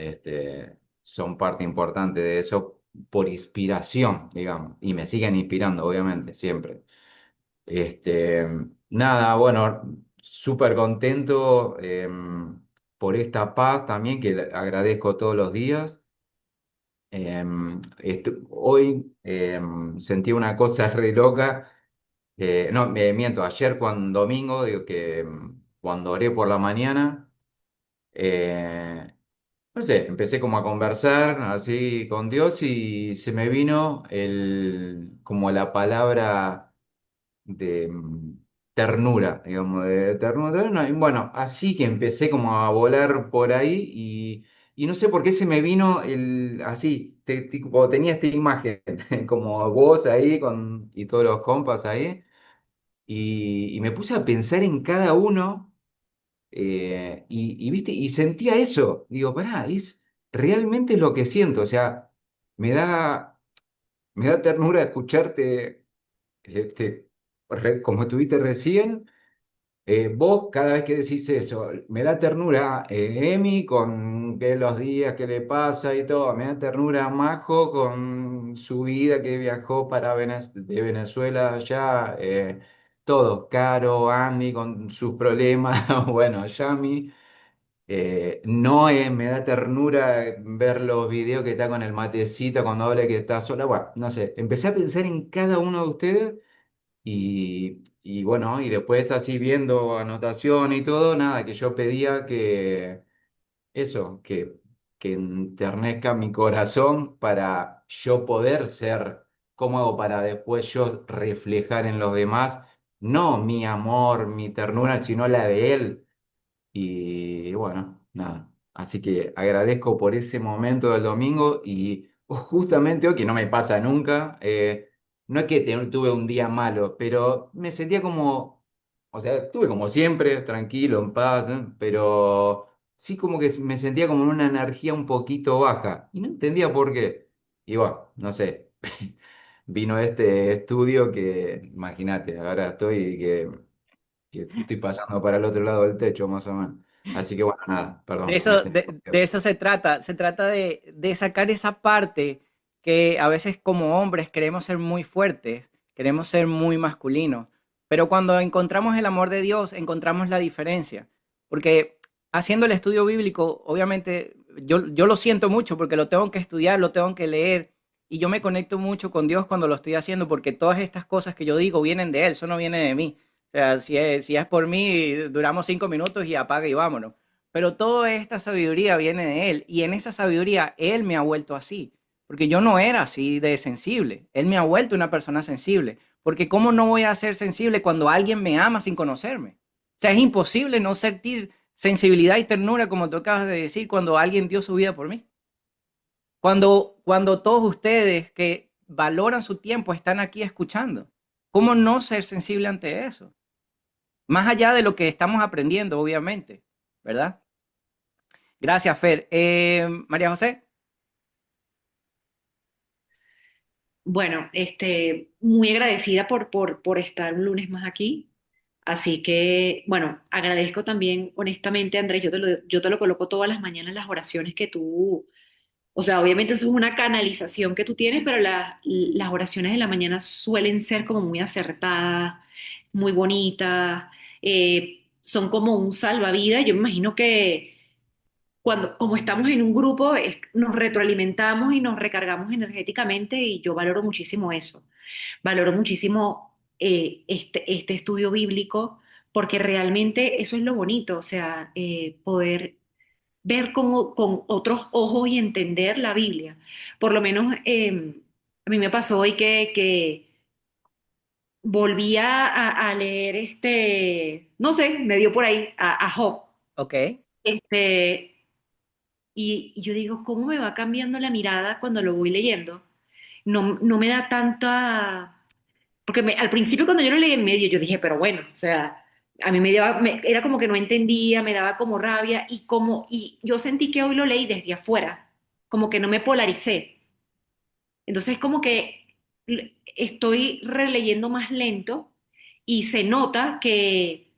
son parte importante de eso por inspiración, digamos, y me siguen inspirando, obviamente, siempre. Este, Nada, bueno, súper contento por esta paz también que agradezco todos los días. Hoy sentí una cosa re loca. No, me miento, ayer cuando domingo, digo que cuando oré por la mañana, eh, no sé, empecé como a conversar así con Dios y se me vino como la palabra de ternura, digamos, de ternura. Y bueno, así que empecé como a volar por ahí y no sé por qué se me vino así, como tenía esta imagen, como vos ahí y todos los compas ahí, y me puse a pensar en cada uno, ¿viste? Y sentía eso, digo, pará, es realmente lo que siento, o sea, me da. me da ternura escucharte, este, como estuviste recién. Vos cada vez que decís eso, me da ternura Emi con que los días que le pasa y todo, me da ternura Majo con su vida que viajó para de Venezuela allá, todo, Caro, Andy con sus problemas, bueno, Yami. Noé, me da ternura ver los videos que está con el matecito cuando habla que está sola. Bueno, no sé, empecé a pensar en cada uno de ustedes y bueno, y después así viendo anotación y todo, nada, que yo pedía que eso, que enternezca mi corazón para yo poder ser, ¿cómo hago para después yo reflejar en los demás, no mi amor, mi ternura, sino la de él? Y bueno, nada. Así que agradezco por ese momento del domingo y justamente hoy, que no me pasa nunca, no es que tuve un día malo, pero me sentía como, o sea, estuve como siempre, tranquilo, en paz, pero sí como que me sentía como en una energía un poquito baja y no entendía por qué. Y bueno, no sé, vino este estudio que, imagínate, ahora estoy que estoy pasando para el otro lado del techo, más o menos. Así que bueno, nada, De perdón, eso, de eso se trata de sacar esa parte que a veces como hombres queremos ser muy fuertes, queremos ser muy masculinos, pero cuando encontramos el amor de Dios, encontramos la diferencia, porque haciendo el estudio bíblico, obviamente yo lo siento mucho porque lo tengo que estudiar, lo tengo que leer, y yo me conecto mucho con Dios cuando lo estoy haciendo, porque todas estas cosas que yo digo vienen de Él, eso no viene de mí. O sea, si es por mí, duramos 5 minutos y apaga y vámonos, pero toda esta sabiduría viene de Él y en esa sabiduría Él me ha vuelto así, porque yo no era así de sensible, Él me ha vuelto una persona sensible, porque ¿cómo no voy a ser sensible cuando alguien me ama sin conocerme? O sea, es imposible no sentir sensibilidad y ternura, como tú acabas de decir, cuando alguien dio su vida por mí. Cuando todos ustedes que valoran su tiempo están aquí escuchando, ¿cómo no ser sensible ante eso? Más allá de lo que estamos aprendiendo, obviamente, ¿verdad? Gracias, Fer. María José. Bueno, muy agradecida por estar un lunes más aquí. Así que, bueno, agradezco también, honestamente, Andrés, yo te lo coloco todas las mañanas las oraciones que tú, o sea, obviamente eso es una canalización que tú tienes, pero las oraciones de la mañana suelen ser como muy acertadas, muy bonitas, son como un salvavidas. Yo me imagino que como estamos en un grupo, nos retroalimentamos y nos recargamos energéticamente y yo valoro muchísimo eso. Valoro muchísimo este estudio bíblico porque realmente eso es lo bonito, o sea, poder ver como, con otros ojos y entender la Biblia. Por lo menos a mí me pasó hoy que volví a leer no sé, me dio por ahí, a Job. Ok. Este, y yo digo, ¿cómo me va cambiando la mirada cuando lo voy leyendo? No me da tanta... Porque al principio cuando yo lo leí en medio, yo dije, pero bueno, o sea, a mí era como que no entendía, me daba como rabia y yo sentí que hoy lo leí desde afuera, como que no me polaricé. Entonces como que estoy releyendo más lento y se nota que,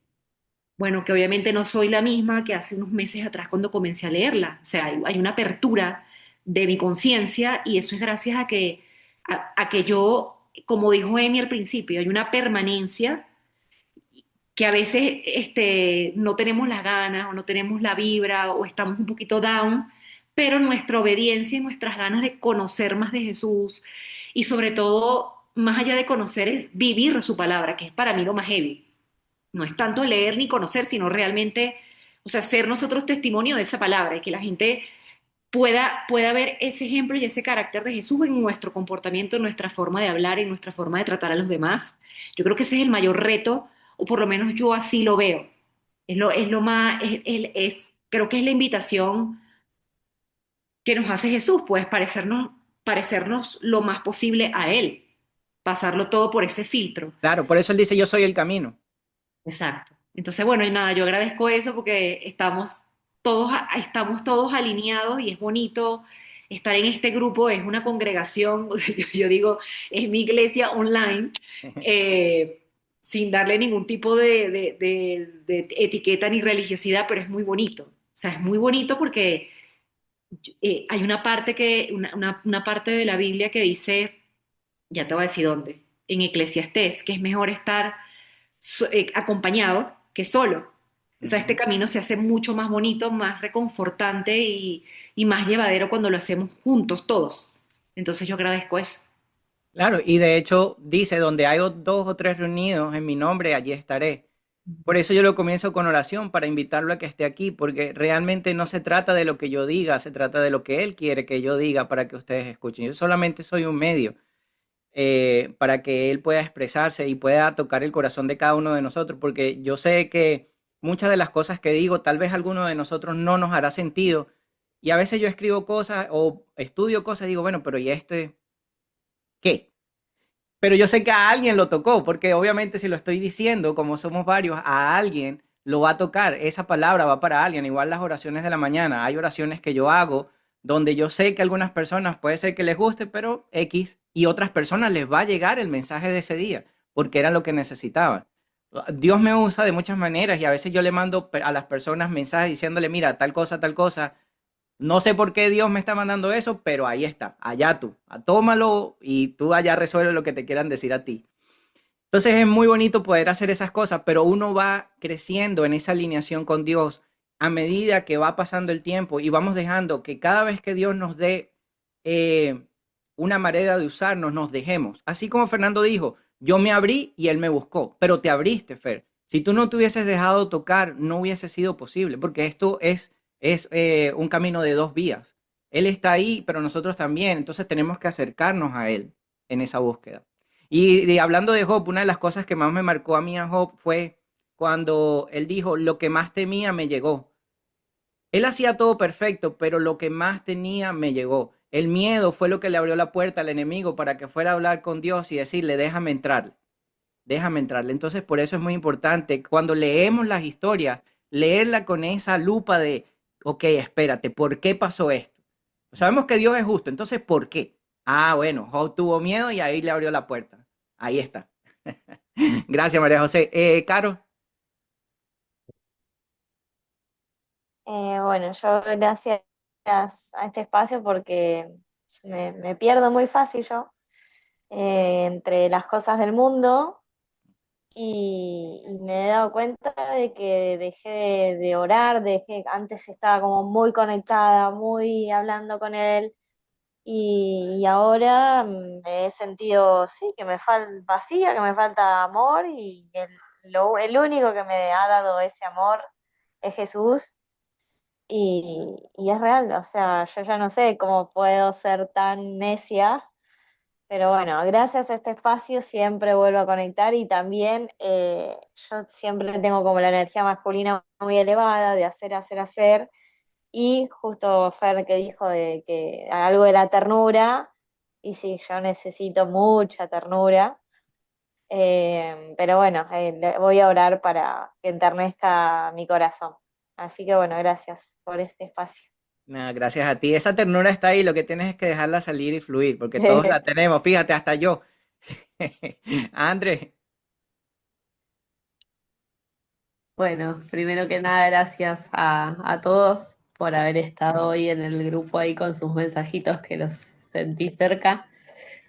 bueno, que obviamente no soy la misma que hace unos meses atrás cuando comencé a leerla. O sea, hay una apertura de mi conciencia y eso es gracias a que yo, como dijo Emi al principio, hay una permanencia que a veces no tenemos las ganas o no tenemos la vibra o estamos un poquito down, pero nuestra obediencia y nuestras ganas de conocer más de Jesús y sobre todo, más allá de conocer, es vivir su palabra, que es para mí lo más heavy. No es tanto leer ni conocer, sino realmente, o sea, ser nosotros testimonio de esa palabra y que la gente pueda ver ese ejemplo y ese carácter de Jesús en nuestro comportamiento, en nuestra forma de hablar, en nuestra forma de tratar a los demás. Yo creo que ese es el mayor reto, o por lo menos yo así lo veo. Es lo más, creo que es la invitación que nos hace Jesús, pues parecernos lo más posible a Él, pasarlo todo por ese filtro. Claro, por eso él dice, yo soy el camino. Exacto. Entonces, bueno, y nada, yo agradezco eso porque estamos todos alineados y es bonito estar en este grupo es una congregación, yo digo, es mi iglesia online, sin darle ningún tipo de etiqueta ni religiosidad, pero es muy bonito. O sea, es muy bonito porque hay una parte una parte de la Biblia que dice, ya te voy a decir dónde, en Eclesiastés, que es mejor estar acompañado que solo. O sea, este Ujú. camino se hace mucho más bonito, más reconfortante y más llevadero cuando lo hacemos juntos todos. Entonces yo agradezco eso. Claro, y de hecho dice, donde hay dos o tres reunidos en mi nombre, allí estaré. Por eso yo lo comienzo con oración, para invitarlo a que esté aquí, porque realmente no se trata de lo que yo diga, se trata de lo que Él quiere que yo diga para que ustedes escuchen. Yo solamente soy un medio para que Él pueda expresarse y pueda tocar el corazón de cada uno de nosotros, porque yo sé que muchas de las cosas que digo, tal vez alguno de nosotros no nos hará sentido. Y a veces yo escribo cosas o estudio cosas y digo, bueno, pero ¿y este qué? Pero yo sé que a alguien lo tocó, porque obviamente si lo estoy diciendo, como somos varios, a alguien lo va a tocar. Esa palabra va para alguien. Igual las oraciones de la mañana. Hay oraciones que yo hago donde yo sé que a algunas personas puede ser que les guste, pero X, y otras personas les va a llegar el mensaje de ese día, porque era lo que necesitaban. Dios me usa de muchas maneras y a veces yo le mando a las personas mensajes diciéndole, mira, tal cosa, no sé por qué Dios me está mandando eso, pero ahí está, allá tú, tómalo y tú allá resuelve lo que te quieran decir a ti. Entonces es muy bonito poder hacer esas cosas, pero uno va creciendo en esa alineación con Dios a medida que va pasando el tiempo y vamos dejando que cada vez que Dios nos dé eh, una manera de usarnos, nos dejemos. Así como Fernando dijo, yo me abrí y Él me buscó, pero te abriste, Fer. Si tú no te hubieses dejado tocar, no hubiese sido posible, porque esto es un camino de dos vías. Él está ahí, pero nosotros también, entonces tenemos que acercarnos a Él en esa búsqueda. Y hablando de Job, una de las cosas que más me marcó a mí a Job fue cuando él dijo, lo que más temía me llegó. Él hacía todo perfecto, pero lo que más tenía me llegó. El miedo fue lo que le abrió la puerta al enemigo para que fuera a hablar con Dios y decirle, déjame entrar, déjame entrarle. Entonces, por eso es muy importante cuando leemos las historias, leerla con esa lupa de, ok, espérate, ¿por qué pasó esto? Sabemos que Dios es justo, entonces, ¿por qué? Ah, bueno, Job tuvo miedo y ahí le abrió la puerta. Ahí está. Gracias, María José. Caro. Bueno, yo gracias a este espacio porque me pierdo muy fácil yo entre las cosas del mundo y me he dado cuenta de que dejé de orar, antes estaba como muy conectada, muy hablando con él y ahora me he sentido, sí, que me falta vacía, que me falta amor y el único que me ha dado ese amor es Jesús. Y es real, o sea, yo ya no sé cómo puedo ser tan necia, pero bueno, gracias a este espacio siempre vuelvo a conectar y también yo siempre tengo como la energía masculina muy elevada de hacer, y justo Fer que dijo de que algo de la ternura, y sí, yo necesito mucha ternura, pero bueno, voy a orar para que enternezca mi corazón. Así que bueno, gracias por este espacio. Nada, gracias a ti. Esa ternura está ahí, lo que tienes es que dejarla salir y fluir, porque todos la tenemos, fíjate, hasta yo. Andrés, Bueno, primero que nada, gracias a todos por haber estado hoy en el grupo ahí con sus mensajitos que los sentí cerca.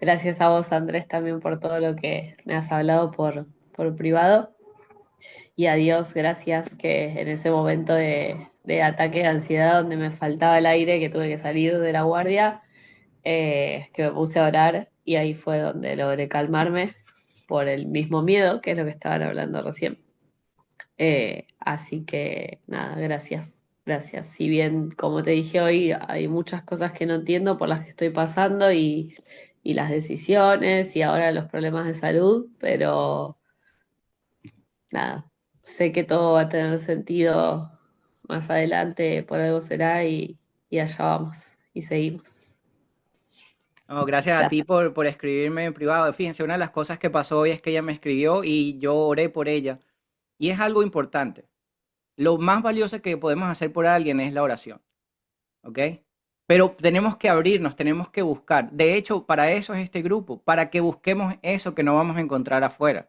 Gracias a vos, Andrés, también por todo lo que me has hablado por privado. Y a Dios, gracias que en ese momento de ataque de ansiedad donde me faltaba el aire, que tuve que salir de la guardia, que me puse a orar y ahí fue donde logré calmarme por el mismo miedo, que es lo que estaban hablando recién. Así que nada, gracias, gracias. Si bien, como te dije hoy, hay muchas cosas que no entiendo por las que estoy pasando y las decisiones y ahora los problemas de salud, pero nada, sé que todo va a tener sentido más adelante, por algo será y allá vamos y seguimos. no, gracias a ti Gracias. por escribirme en privado. Fíjense, una de las cosas que pasó hoy es que ella me escribió y yo oré por ella. Y es algo importante. Lo más valioso que podemos hacer por alguien es la oración, ¿ok? Pero tenemos que abrirnos, tenemos que buscar. De hecho, para eso es este grupo, para que busquemos eso que no vamos a encontrar afuera.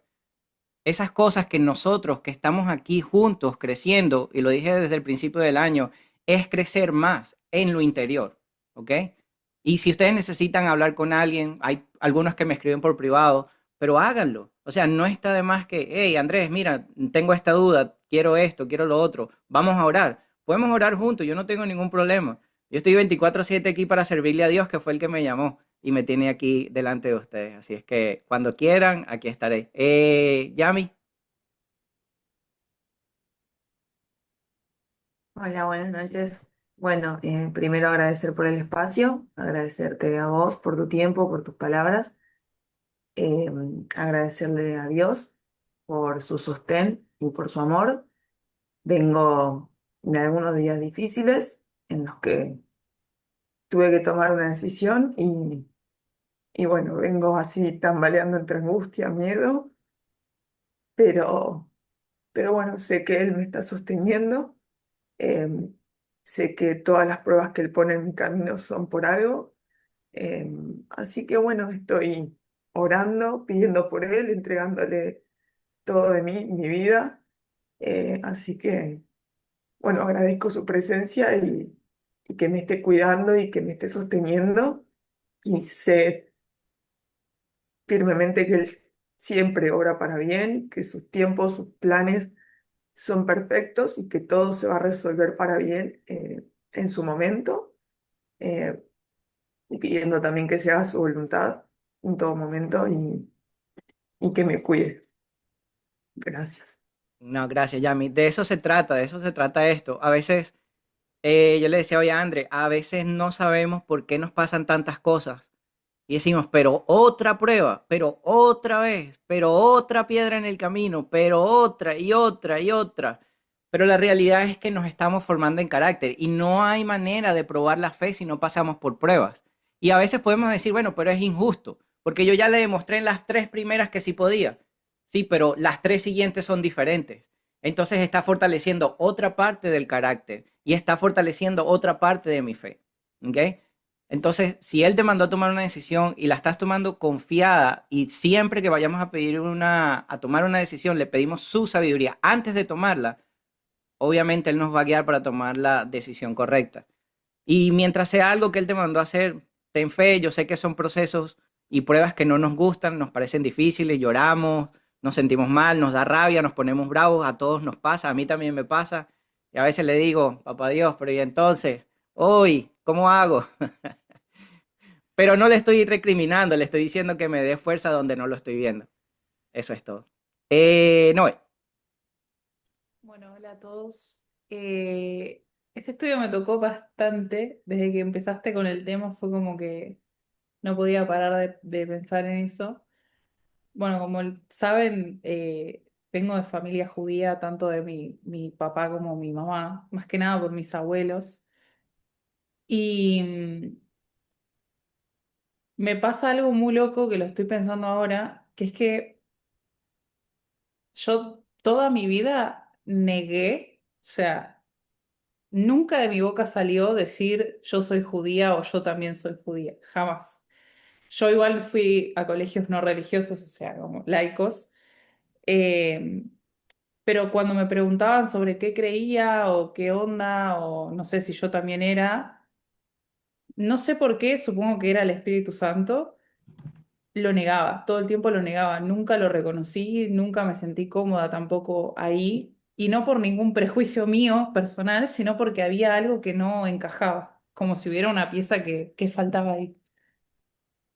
Esas cosas que nosotros que estamos aquí juntos creciendo, y lo dije desde el principio del año, es crecer más en lo interior, ¿ok? Y si ustedes necesitan hablar con alguien, hay algunos que me escriben por privado, pero háganlo. O sea, no está de más que, hey, Andrés, mira, tengo esta duda, quiero esto, quiero lo otro, vamos a orar. Podemos orar juntos, yo no tengo ningún problema. Yo estoy 24/7 aquí para servirle a Dios, que fue el que me llamó y me tiene aquí delante de ustedes. Así es que cuando quieran, aquí estaré. Yami. Hola, buenas noches. Bueno, primero agradecer por el espacio, agradecerte a vos por tu tiempo, por tus palabras, eh, agradecerle a Dios por su sostén y por su amor. Vengo de algunos días difíciles en los que tuve que tomar una decisión y bueno, vengo así tambaleando entre angustia, miedo, pero, pero bueno, sé que Él me está sosteniendo. Em, Sé que todas las pruebas que Él pone en mi camino son por algo. Así que bueno, estoy orando, pidiendo por Él, entregándole todo de mí, mi vida. Así que bueno, agradezco su presencia y que me esté cuidando y que me esté sosteniendo. Y sé firmemente que Él siempre obra para bien, que sus tiempos, sus planes son perfectos y que todo se va a resolver para bien en su momento. eh, y pidiendo también que se haga su voluntad en todo momento y que me cuide. Gracias. No, gracias, Yami. De eso se trata esto. A veces, yo le decía hoy a André, a veces no sabemos por qué nos pasan tantas cosas. Y decimos, pero otra prueba, pero otra vez, pero otra piedra en el camino, pero otra y otra y otra. Pero la realidad es que nos estamos formando en carácter y no hay manera de probar la fe si no pasamos por pruebas. Y a veces podemos decir, bueno, pero es injusto, porque yo ya le demostré en las tres primeras que sí podía. Sí, pero las tres siguientes son diferentes. Entonces está fortaleciendo otra parte del carácter y está fortaleciendo otra parte de mi fe. ¿Ok? Entonces, si él te mandó a tomar una decisión y la estás tomando confiada y siempre que vayamos a tomar una decisión, le pedimos su sabiduría antes de tomarla, obviamente él nos va a guiar para tomar la decisión correcta. Y mientras sea algo que él te mandó a hacer, ten fe, yo sé que son procesos y pruebas que no nos gustan, nos parecen difíciles, lloramos, nos sentimos mal, nos da rabia, nos ponemos bravos, a todos nos pasa, a mí también me pasa. Y a veces le digo, papá Dios, pero ¿y entonces? Hoy, ¿cómo hago? Pero no le estoy recriminando, le estoy diciendo que me dé fuerza donde no lo estoy viendo. Eso es todo. Noé. Bueno, hola a todos. Este estudio me tocó bastante. Desde que empezaste con el tema fue como que no podía parar de pensar en eso. Bueno, como saben, vengo de familia judía, tanto de mi papá como mi mamá, más que nada por mis abuelos. Y me pasa algo muy loco que lo estoy pensando ahora, que es que yo toda mi vida negué, o sea, nunca de mi boca salió decir yo soy judía o yo también soy judía, jamás. Yo igual fui a colegios no religiosos, o sea, como laicos, eh, pero cuando me preguntaban sobre qué creía o qué onda, o no sé si yo también era, no sé por qué, supongo que era el Espíritu Santo, lo negaba, todo el tiempo lo negaba, nunca lo reconocí, nunca me sentí cómoda tampoco ahí, y no por ningún prejuicio mío personal, sino porque había algo que no encajaba, como si hubiera una pieza que faltaba ahí.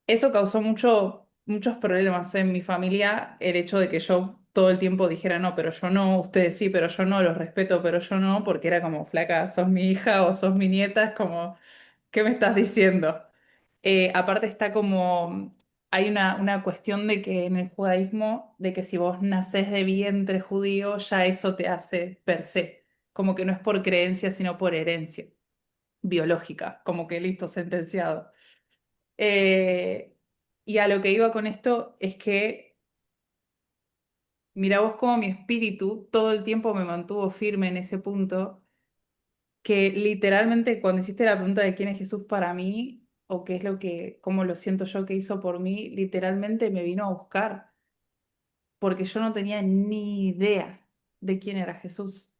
Eso causó muchos problemas en mi familia, el hecho de que yo todo el tiempo dijera, no, pero yo no, ustedes sí, pero yo no, los respeto, pero yo no, porque era como, flaca, sos mi hija o sos mi nieta, es como, ¿qué me estás diciendo? Aparte está como, hay una cuestión de que en el judaísmo, de que si vos nacés de vientre judío, ya eso te hace per se, como que no es por creencia, sino por herencia biológica, como que listo, sentenciado. Eh, y a lo que iba con esto es que, mira vos cómo mi espíritu todo el tiempo me mantuvo firme en ese punto que literalmente cuando hiciste la pregunta de quién es Jesús para mí, o qué es cómo lo siento yo que hizo por mí, literalmente me vino a buscar, porque yo no tenía ni idea de quién era Jesús,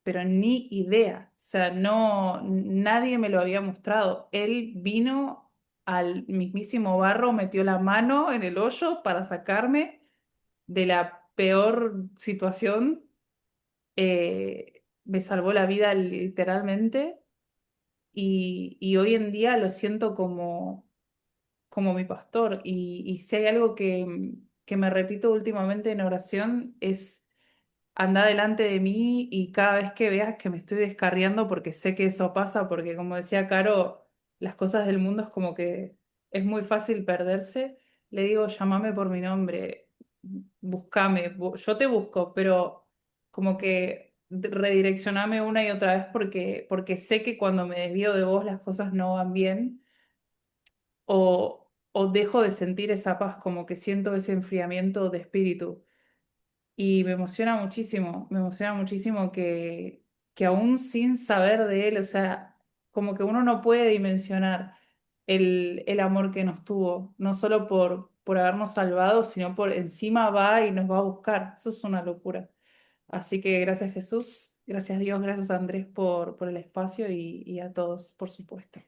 pero ni idea. O sea, no, nadie me lo había mostrado. Él vino al mismísimo barro, metió la mano en el hoyo para sacarme de la peor situación. Me salvó la vida literalmente y hoy en día lo siento como mi pastor. Y si hay algo que me repito últimamente en oración es anda delante de mí y cada vez que veas que me estoy descarriando, porque sé que eso pasa, porque como decía Caro, las cosas del mundo es como que es muy fácil perderse, le digo, llámame por mi nombre, búscame, yo te busco, pero como que redireccioname una y otra vez porque sé que cuando me desvío de vos las cosas no van bien o dejo de sentir esa paz, como que siento ese enfriamiento de espíritu. Y me emociona muchísimo que aún sin saber de él, o sea, como que uno no puede dimensionar el amor que nos tuvo, no solo por habernos salvado, sino por encima va y nos va a buscar. Eso es una locura. Así que gracias Jesús, gracias Dios, gracias Andrés por el espacio y a todos, por supuesto.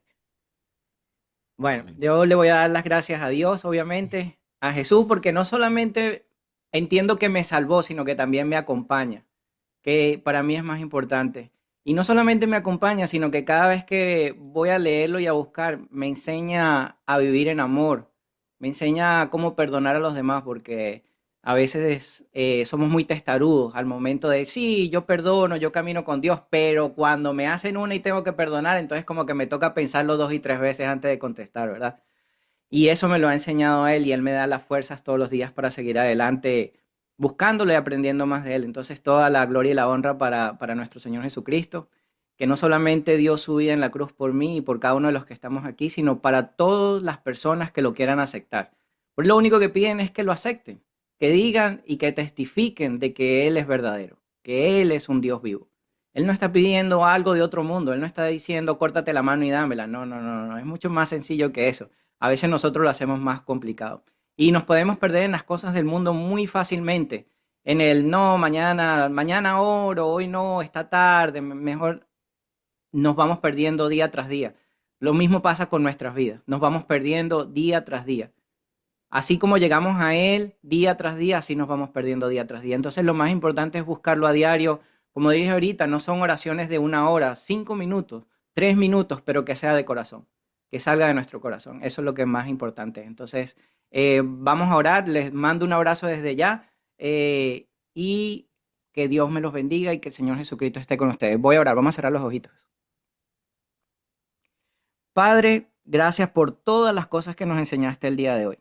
Bueno, Amén. yo le voy a dar las gracias a Dios, obviamente, a Jesús, porque no solamente entiendo que me salvó, sino que también me acompaña, que para mí es más importante. Y no solamente me acompaña, sino que cada vez que voy a leerlo y a buscar, me enseña a vivir en amor, me enseña cómo perdonar a los demás, porque a veces somos muy testarudos al momento de, sí, yo perdono, yo camino con Dios, pero cuando me hacen una y tengo que perdonar, entonces como que me toca pensarlo 2 y 3 veces antes de contestar, ¿verdad? Y eso me lo ha enseñado él y él me da las fuerzas todos los días para seguir adelante, buscándole y aprendiendo más de él. Entonces toda la gloria y la honra para nuestro Señor Jesucristo, que no solamente dio su vida en la cruz por mí y por cada uno de los que estamos aquí, sino para todas las personas que lo quieran aceptar. Pues lo único que piden es que lo acepten, que digan y que testifiquen de que Él es verdadero, que Él es un Dios vivo. Él no está pidiendo algo de otro mundo, Él no está diciendo córtate la mano y dámela. No, no, no, no, es mucho más sencillo que eso. A veces nosotros lo hacemos más complicado. Y nos podemos perder en las cosas del mundo muy fácilmente. En el no, mañana oro, hoy no, está tarde, mejor nos vamos perdiendo día tras día. Lo mismo pasa con nuestras vidas, nos vamos perdiendo día tras día. Así como llegamos a Él día tras día, así nos vamos perdiendo día tras día. Entonces lo más importante es buscarlo a diario. Como dije ahorita, no son oraciones de 1 hora, 5 minutos, 3 minutos, pero que sea de corazón, que salga de nuestro corazón. Eso es lo que es más importante. Entonces, vamos a orar. Les mando un abrazo desde ya y que Dios me los bendiga y que el Señor Jesucristo esté con ustedes. Voy a orar, vamos a cerrar los ojitos. Padre, gracias por todas las cosas que nos enseñaste el día de hoy.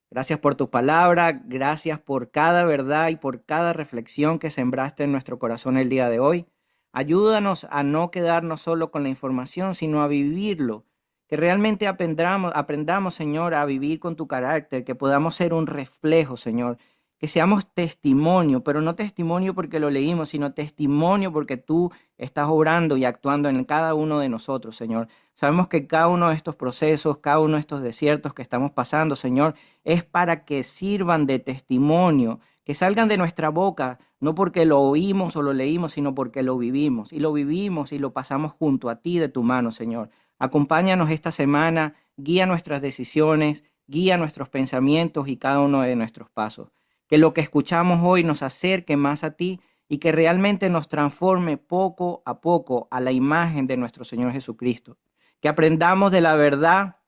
Gracias por tu palabra, gracias por cada verdad y por cada reflexión que sembraste en nuestro corazón el día de hoy. Ayúdanos a no quedarnos solo con la información, sino a vivirlo. Que realmente aprendamos, Señor, a vivir con tu carácter, que podamos ser un reflejo, Señor. Que seamos testimonio, pero no testimonio porque lo leímos, sino testimonio porque tú estás obrando y actuando en cada uno de nosotros, Señor. Sabemos que cada uno de estos procesos, cada uno de estos desiertos que estamos pasando, Señor, es para que sirvan de testimonio, que salgan de nuestra boca, no porque lo oímos o lo leímos, sino porque lo vivimos. Y lo vivimos y lo pasamos junto a ti de tu mano, Señor. Acompáñanos esta semana, guía nuestras decisiones, guía nuestros pensamientos y cada uno de nuestros pasos. Que lo que escuchamos hoy nos acerque más a ti y que realmente nos transforme poco a poco a la imagen de nuestro Señor Jesucristo. Que aprendamos de la verdad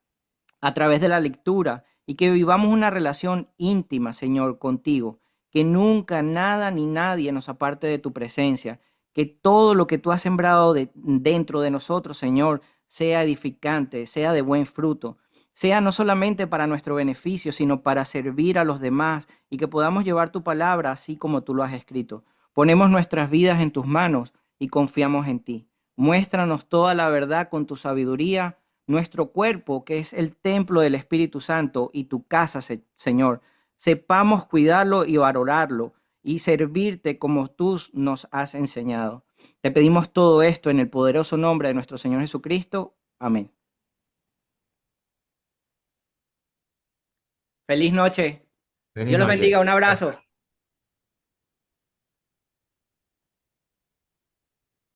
a través de la lectura y que vivamos una relación íntima, Señor, contigo. Que nunca nada ni nadie nos aparte de tu presencia. Que todo lo que tú has sembrado dentro de nosotros, Señor, sea edificante, sea de buen fruto, sea no solamente para nuestro beneficio, sino para servir a los demás y que podamos llevar tu palabra así como tú lo has escrito. Ponemos nuestras vidas en tus manos y confiamos en ti. Muéstranos toda la verdad con tu sabiduría, nuestro cuerpo, que es el templo del Espíritu Santo y tu casa, Señor. Sepamos cuidarlo y valorarlo y servirte como tú nos has enseñado. Te pedimos todo esto en el poderoso nombre de nuestro Señor Jesucristo. Amén. Feliz noche. Feliz Dios los bendiga. noche. Un abrazo.